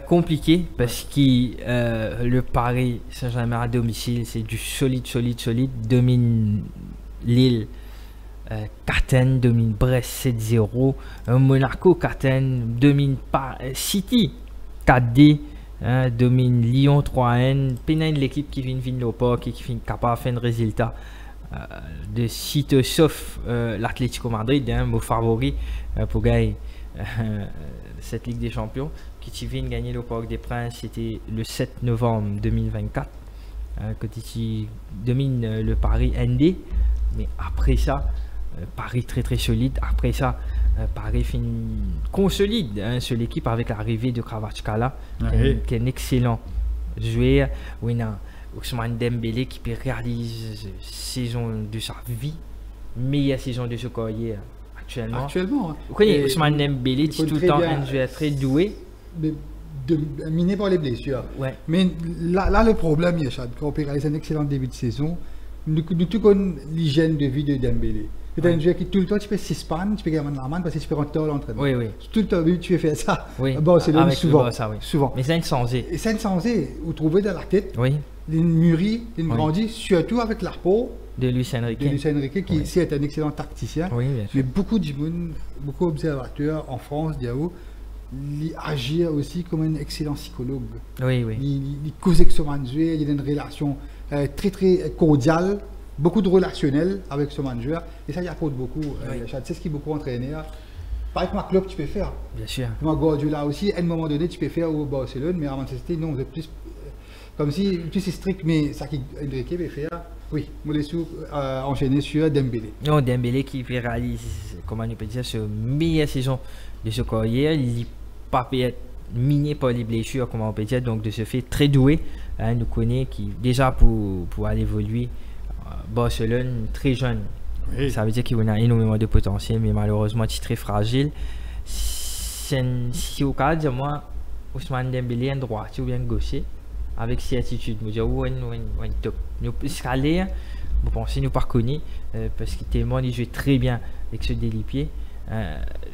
Compliqué parce que le Paris Saint-Germain à domicile, c'est du solide. Domine Lille, Carten domine Brest 7-0. Monaco, Carten domine City 4D. Domine Lyon 3N. Pénal l'équipe qui vient au parc et qui est capable de faire un résultat. De site sauf l'Atlético Madrid, mon favori pour gagner cette Ligue des Champions, qui vient gagner le Parc des Princes, c'était le 7 novembre 2024, quand il domine le Paris ND, mais après ça, Paris très solide, après ça, Paris consolide sur l'équipe avec l'arrivée de Kvaratskhelia, qui est un excellent joueur. Ousmane Dembélé qui peut réaliser saison de sa vie, meilleure saison de ce carrière actuellement. Vous connaissez Ousmane Dembélé, c'est tout le temps un joueur très doué. Miné par les blessures. Ouais. Mais là le problème, Yachad, quand on peut réaliser un excellent début de saison, nous connaissons l'hygiène de vie de Dembélé. C'est un joueur qui tout le temps tu peux suspendre, tu peux gagner la main parce que tu peux rentrer dans l'entraînement. Oui. Tout le temps tu peux faire ça. Oui. Bon, c'est souvent. Souvent. Mais c'est insensé. Et c'est insensé. Vous trouvez dans la tête. Oui. Il mûrit, il grandit, surtout avec la peau, De Luis Enrique. De Luis Enrique, qui ici est un excellent tacticien. Oui, bien sûr. Mais beaucoup de monde, beaucoup d'observateurs en France, Diao, il agit aussi comme un excellent psychologue. Oui, oui. Il cause avec son manager, il a une relation très très cordiale, beaucoup de relationnel avec son manager, et ça il apporte beaucoup. C'est ce qui est beaucoup entraîneur. Pareil que ma club, tu peux faire. Bien sûr. Moi, Guardiola aussi, à un moment donné, tu peux faire au Barcelone, mais à Manchester, non, vous êtes plus. Comme si, plus c'est strict, mais ça qui Enrique peut faire. Oui, Moulessou enchaîné sur Dembélé. Non, Dembélé qui réalise, comment on peut dire, sa meilleure saison de sa carrière. Il n'est pas peut être miné par les blessures, comment on peut dire, donc de ce fait très doué. Nous connaît qui, déjà pour aller évoluer, Barcelone, très jeune. Oui. Ça veut dire qu'il a énormément de potentiel, mais malheureusement, il est très fragile. Si au cas de moi, Ousmane Dembélé est un droitier ou bien gaucher, avec certitude, je dis top. Nous escaler, je pense que nous pas connu parce qu'il tellement il joue très bien avec ce délipier.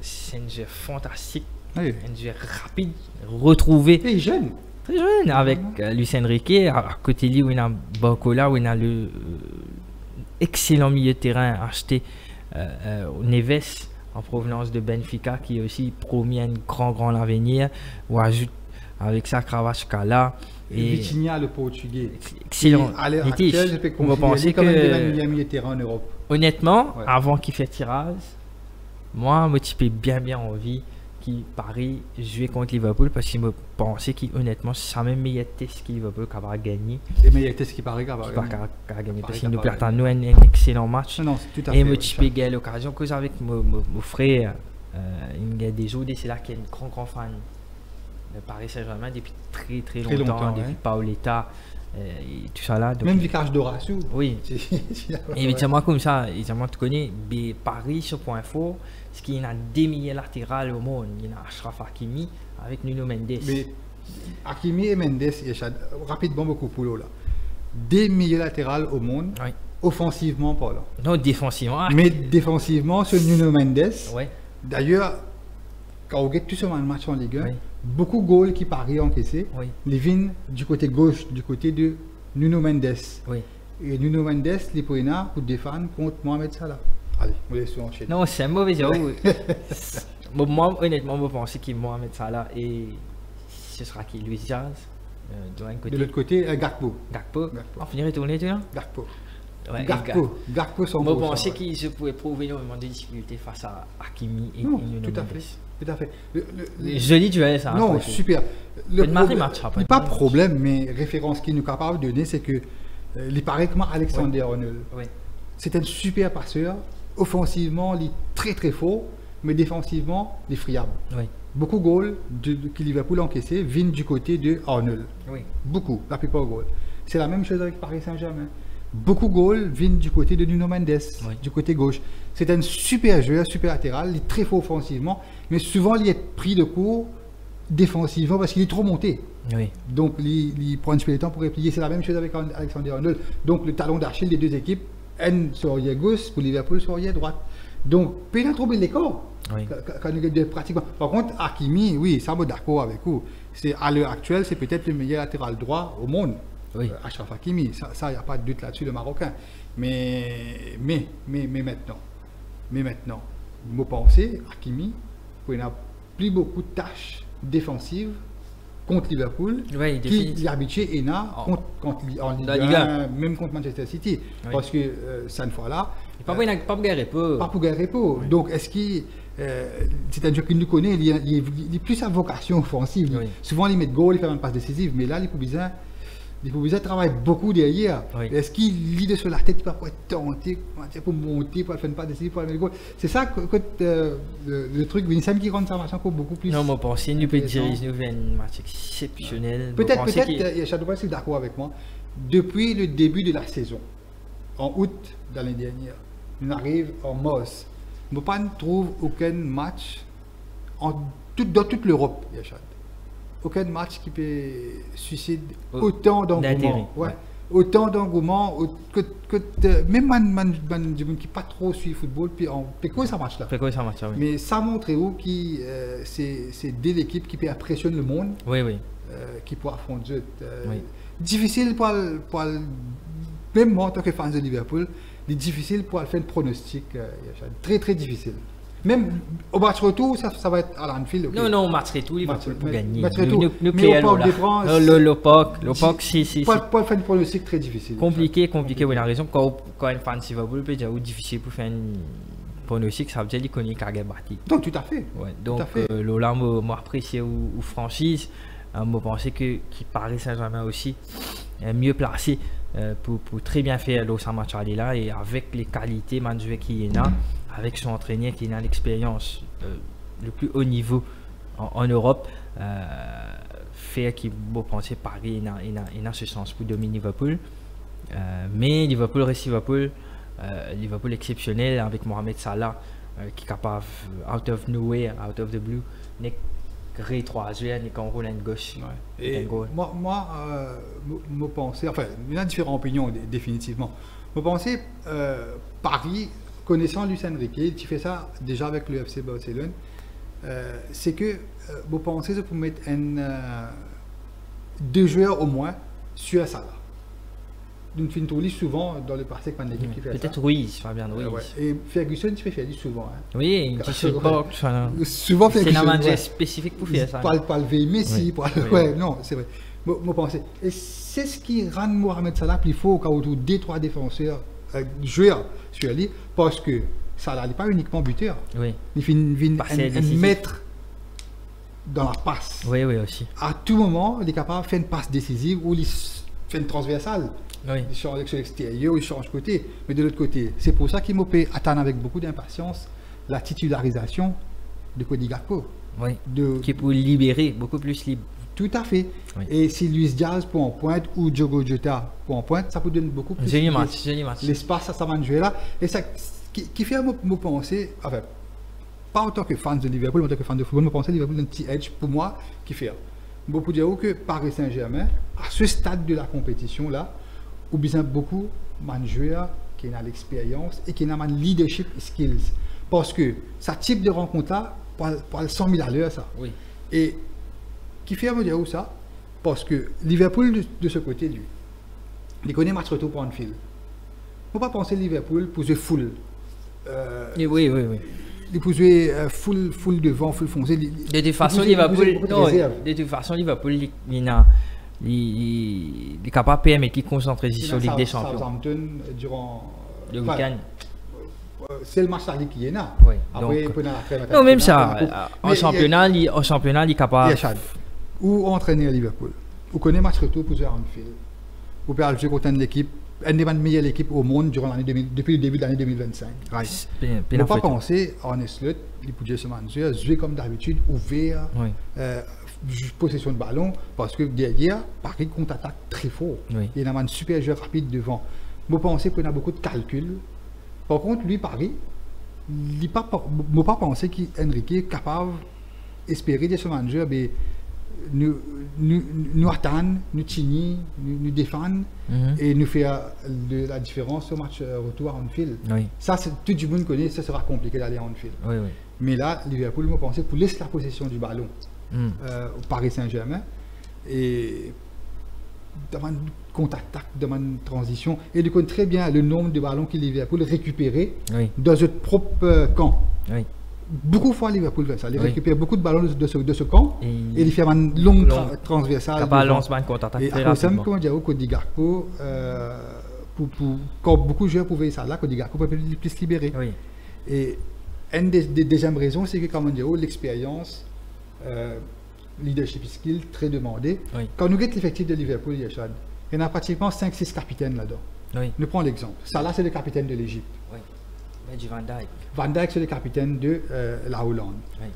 C'est un jeu fantastique, un jeu rapide, retrouvé. Et jeune. Très jeune, avec Luis Enrique, à côté de lui, il y a Barcola, où il y a le excellent milieu de terrain acheté Neves en provenance de Benfica, qui est aussi promis un grand avenir, ou ajoute avec ça Carvajal et Vitinha, le portugais. Excellent. À l'heure actuelle, je peux considérer comme un des milieu de terrain en Europe. Honnêtement, avant qu'il fasse tirage, moi, je me typais bien envie qui Paris jouer contre Liverpool parce qu'il me pensait qu'honnêtement c'est le même meilleur test que Liverpool qui va gagner. Et meilleur test qui Paris qui va gagner parce qu'il nous perd un excellent match. Non, tout à fait. Et me type gagner l'occasion que avec mon frère, il y a des jours c'est là qu'il y a une grand fan de Paris Saint-Germain depuis très longtemps, depuis Paoletta et tout ça là. Donc, même Vicage d'Horacio. Oui. Et évidemment comme ça, évidemment tu connais Paris sur point fort. Parce qu'il y a des milieux latérales au monde. Il y a Achraf Hakimi avec Nuno Mendes. Mais Hakimi et Mendes, rapidement beaucoup pour là. Des milieux latérales au monde, offensivement pas là. Non, défensivement. Mais défensivement, c'est Nuno Mendes. Oui. D'ailleurs, quand on regarde tout ce match en Ligue 1, beaucoup de goals qui Paris encaissés, les viennent du côté gauche, du côté de Nuno Mendes. Oui. Et Nuno Mendes, les Poena, pour défendre contre Mohamed Salah. Allez, on laisse enchaîner. Non, c'est un mauvais job. Moi, honnêtement, je pense qu'il Mohamed Salah et ce sera qui Luis Diaz. De l'autre côté, Gakpo. On finit retourner, tu vois. Gakpo sont bons. Je pensais qu'il se pouvait prouver énormément de difficultés face à Hakimi et Nuno Mendes. Tout à fait. Joli duel, ça. Non, super. Il n'y a pas de problème, mais référence qu'il nous est capable de donner, c'est que il paraît comme Alexander Arnold. C'est un super passeur. Offensivement, il est très fort, mais défensivement, il est friable. Beaucoup de goals que Liverpool a encaissés viennent du côté de Arnold. Beaucoup, la plupart des goals. C'est la même chose avec Paris Saint-Germain. Beaucoup de goals viennent du côté de Nuno Mendes, du côté gauche. C'est un super joueur, super latéral, il est très fort offensivement, mais souvent il est pris de court défensivement parce qu'il est trop monté. Donc il prend un peu de temps pour réplier. C'est la même chose avec Alexander Arnold. Donc le talon d'Achille des deux équipes, sur la gauche, pour Liverpool sur la droite. Donc, peut y trouver l'écart. Quand nous pratiquement. Par contre, Hakimi, oui, ça me d'accord avec vous. À l'heure actuelle, c'est peut-être le meilleur latéral droit au monde. Achraf Hakimi, ça, il n'y a pas de doute là-dessus, le Marocain. Mais maintenant, vous pensez, Hakimi, il n'a plus beaucoup de tâches défensives contre Liverpool, qui est habitué en Ligue 1, même contre Manchester City. Parce que cette fois-là, pas pour gagner repos. Donc, est-ce qu'il c'est un jeu qu'il nous connaît, il est plus à vocation offensive. Souvent, il met de goal, il fait une passe décisive, mais là, il faut besoin travailler beaucoup derrière. Est-ce qu'il lit de sur la tête, il va pas être tenté pour monter, pour faire une passe décisive, pour faire le goal. C'est ça que le truc, Vincent qui rend ça marche encore beaucoup plus. Non, moi, je pense qu'il nous peut diriger un match exceptionnel. Peut-être, Chadouba, c'est d'accord avec moi. Depuis le début de la saison, en août de l'année dernière, on arrive en mars. On ne trouve aucun match dans toute l'Europe, Yachad. Aucun match qui peut susciter autant d'engouement. Autant d'engouement même qui n'est pas trop suivi le football, puis on fait quoi ça match là. Mais ça montre où c'est deux équipes qui impressionnent le monde, qui peut affronter. Difficile pour même moi en tant que fan de Liverpool, c'est difficile pour faire un pronostic. Très, très difficile. Même au match retour, ça va être à l'Anfield. Okay. Non, au match retour, il va pour gagner. Match retour. Mais le POC, si. Pour faire un pronostic très difficile. Compliqué, oui, la raison. Quand un fan de Liverpool peut dire difficile pour faire un pronostic, ça veut dire qu'il connaît Kagé Bati. Donc, tout à fait. Ouais, donc, Lola m'a apprécié ou franchise. Je pense que Paris Saint-Germain aussi est mieux placé pour très bien faire le match aller là et avec les qualités Manjoué qui est là, avec son entraîneur qui a l'expérience le plus haut niveau en Europe, faire qui vous pensez Paris dans ce sens pour dominer Liverpool. Mais Liverpool reste Liverpool exceptionnel avec Mohamed Salah qui est capable out of nowhere, out of the blue, créer 3 joueurs, n'est qu'en Roland gauche. Ouais. Et moi, me penser, enfin, il y a différentes opinions définitivement. Me penser, Paris, connaissant Luis Enrique, qui fait ça déjà avec le FC Barcelone, c'est que vous pensez que vous mettre 2 joueurs au moins sur Salah. Donc, tu souvent dans le passé quand l'équipe qui fait peut-être Ruiz, Fabien Ruiz. Ouais. Et Ferguson, tu fais souvent. Hein. Oui, qui se porte. Souvent, c'est un match spécifique pour faire ça. Pas le veiller Messi. Ouais, non, c'est vrai. Moi, pensez. Et c'est ce qui rend Mohamed Salah plus fort quand autour des 3 défenseurs, joueurs sur lui, parce que Salah n'est pas uniquement buteur. Oui. Il finit un maître dans la passe. Oui, aussi. À tout moment, il est capable de faire une passe décisive ou il fait une transversale. Oui. Il change sur l'extérieur, il change côté. Mais de l'autre côté, c'est pour ça qu'il m'a attendre avec beaucoup d'impatience la titularisation de Cody Gakpo. Oui. Qui est pour libérer, beaucoup plus libre. Tout à fait. Oui. Et si Luis Diaz pour en pointe ou Diogo Jota pour en pointe, ça peut donner beaucoup plus l'espace à sa jouer là. Et ça qui fait me penser, enfin, pas en tant que fan de Liverpool, mais en tant que fan de football, me penser Liverpool un petit edge pour moi qui fait. Je peux dire que Paris Saint-Germain, à ce stade de la compétition là, ou bien beaucoup de joueurs qui ont l'expérience et qui ont le leadership skills. Parce que ce type de rencontre-là, pour 100 000 à l'heure, ça. Oui. Et qui fait me dire où ça? Parce que Liverpool, de ce côté, lui, il connaît match retour pour Anfield. Il ne faut pas penser Liverpool pour jouer full. Oui. Il peut jouer full devant, full foncé. De toute façon, Liverpool, il est capable de permettre de concentrer sur la Ligue des Champions. Southampton durant le week-end. C'est le match à qui est là. Oui. Après, non, même ça. En championnat, il est capable. Ou entraîner à Liverpool. Ou connaît match retour pour jouer à Anfield. Ou peut jouer contre l'équipe, une des meilleures équipes au monde depuis le début de l'année 2025. Il ne faut pas penser en slot, il peut jouer comme d'habitude, ouvert. Possession de ballon, parce que derrière, Paris contre-attaque très fort. Oui. Il y a un super jeu rapide devant. Moi, je pense qu'on a beaucoup de calculs. Par contre, lui, Paris, je ne peux pas penser qu'Henrique est capable d'espérer de ce manager, mais nous attendre, nous tenir, nous défendre et nous faire la différence au match retour à Anfield. Oui. Ça, tout le monde connaît, ça sera compliqué d'aller à Anfield. Oui. Mais là, Liverpool, je pense pour laisser la possession du ballon. Au Paris Saint-Germain et demande contre-attaque, demande transition et du coup très bien le nombre de ballons qu'il Liverpool récupérer dans notre propre camp. Oui. Beaucoup de fois Liverpool fait ça, il récupère beaucoup de ballons de ce camp et il fait une longue transversale. Contre-attaque. Et après ça, comme dire Cody Gakpo, quand beaucoup de joueurs pouvaient ça là, Cody Gakpo peut plus se libérer. Oui. Et une des deuxièmes raisons, c'est que comment dire l'expérience. Leadership skill très demandé. Oui. Quand nous regardons l'effectif de Liverpool, il y en a pratiquement 5-6 capitaines là-dedans. Oui. Nous prenons l'exemple. Salah, c'est le capitaine de l'Égypte. Oui. Du Van Dijk. Van Dijk, c'est le capitaine de la Hollande. Oui.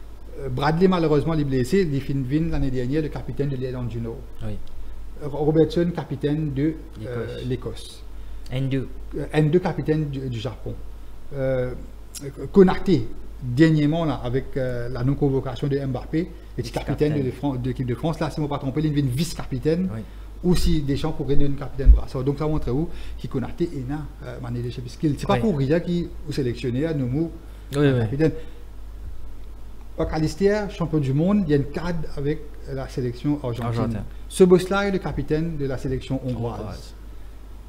Bradley, malheureusement, il est blessé. Il finit l'année dernière le capitaine de l'Irlande du Nord. Oui. Robertson, capitaine de l'Écosse. N2, capitaine du Japon. Konaté, dernièrement, là, avec la non-convocation de Mbappé, le capitaine de l'équipe de France, là, si je ne me pas trompé, il est vice-capitaine, ou si Deschamps pourrait donner capitaine Brassard. Donc ça montre où qui Konaté est là, leadership skill. C'est pas pour rien qui est sélectionné à Noumou, capitaine. Alistair, champion du monde, il y a une cadre avec la sélection argentine. Ce boss-là est le capitaine de la sélection hongroise.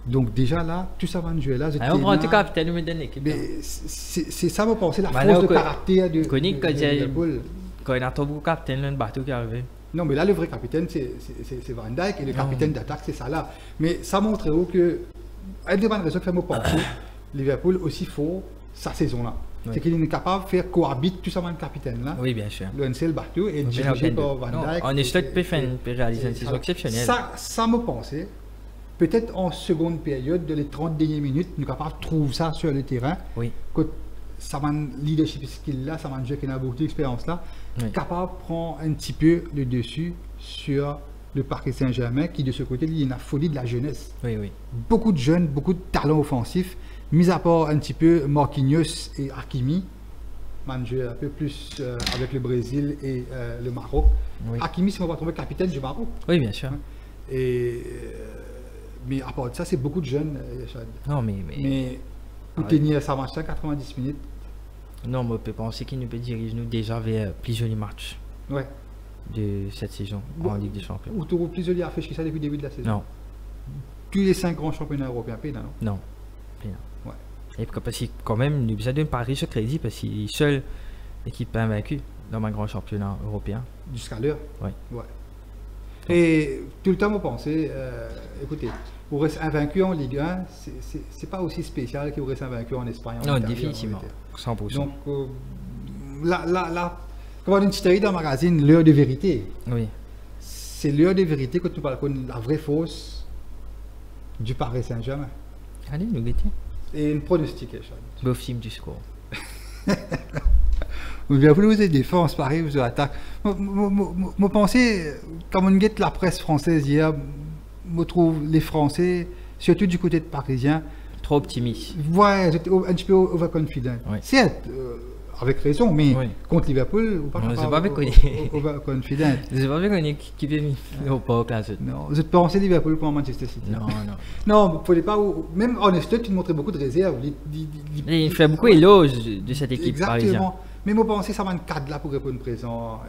Donc déjà là, tout ça va nous jouer là. On prend en tout cas, peut-être nous donne l'équipe. C'est ça, vous pensez, la force de caractère de Liverpool. Quand il a ton beau capitaine, le bateau qui est arrivé. Non, mais là, le vrai capitaine, c'est Van Dijk, et le capitaine d'attaque, c'est ça là. Mais ça montre que, une des bonnes raisons que fait me penser, Liverpool aussi faut sa saison-là. Oui. C'est qu'il est capable de faire cohabiter tout ça dans le capitaine là. Oui, bien sûr. Le NCL bateau et dirigé par Van Dijk. On est peut réaliser une saison exceptionnelle. Ça me pensait, peut-être en seconde période, de les 30 dernières minutes, nous sommes capables de trouver ça sur le terrain. Oui. Que ça m'a leadership skill là, ça m'a joué qui a beaucoup d'expérience là, capable de prendre un petit peu le dessus sur le Paris Saint-Germain qui de ce côté, il y a une folie de la jeunesse. Oui, oui. Beaucoup de jeunes, beaucoup de talents offensifs. Mis à part un petit peu Marquinhos et Hakimi, man joué un peu plus avec le Brésil et le Maroc. Oui. Hakimi, c'est on va trouver capitaine du Maroc. Oui, bien sûr. Et, mais à part de ça, c'est beaucoup de jeunes. Non, mais pour tenir ça marche 90 minutes. Non, mais on peut penser qu'il nous peut diriger nous déjà vers plus joli match. Ouais. De cette saison en Ligue des Champions. Ou tu trouves plus joli à faire ça depuis le début de la saison? Non. Tous les 5 grands championnats européens, non? Non. Ouais. Et parce que quand même, nous avons Paris ce crédit parce qu'il est seule équipe invaincue dans un grand championnat européen. Jusqu'à l'heure? Oui. Ouais. Et tout le temps, vous pensez, écoutez, vous restez invaincu en Ligue 1, c'est pas aussi spécial que vous restez invaincu en Espagne. Non, définitivement. 100%. Donc, là, comme on a une petite série dans le magazine, l'heure de vérité. Oui. C'est l'heure de vérité que tu parles de la vraie fausse du Paris Saint-Germain. Allez, nous guettons. Et une pronostication. Beau film du score. Vous avez des défenses, pareil, vous attaquez. Moi, pensez, comme on guette la presse française hier, je trouve les Français, surtout du côté de Parisien, trop optimistes. Ouais, j'étais un petit peu overconfident. Oui. Certes, avec raison, mais contre Liverpool, ou pas overconfident. Je sais pas qu'on qui peut au pas au classe. Non, je pensais Liverpool pour Manchester City. Non. Non, il ne fallait pas. Même en Estot, tu montrais beaucoup de réserves. Il fait beaucoup d'éloges de cette équipe parisienne. Exactement. Mais moi, je pensais que ça m'a un cadre là pour répondre présent.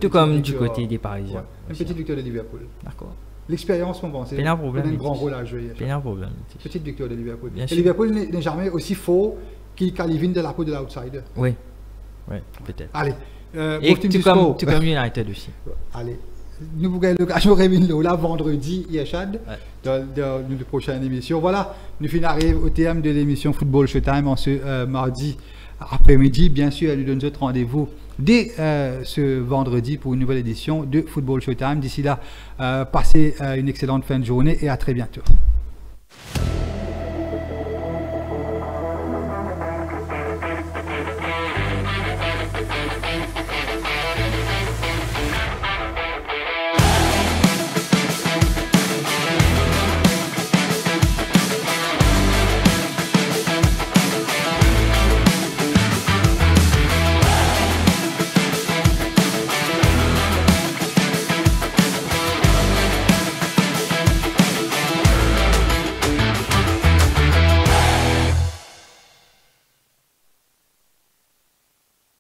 Tout comme du côté des Parisiens. Ouais. Une petite victoire de Liverpool. D'accord. L'expérience, on pensait. Il y a un problème. Un grand rôle à jouer. Il y a un problème. Petite victoire de Liverpool. Bien et sûr. Liverpool n'est jamais aussi faux qu'il qualifie de la peau de l'outsider. Oui, peut-être. Allez. Et tout comme United aussi. Allez. Nous vous gagnons l'occasion de là vendredi, Yachad, dans la prochaine émission. Voilà, nous finissons au terme de l'émission Football Showtime en ce mardi après-midi. Bien sûr, elle nous donne notre rendez-vous dès ce vendredi pour une nouvelle édition de Football Showtime. D'ici là, passez une excellente fin de journée et à très bientôt.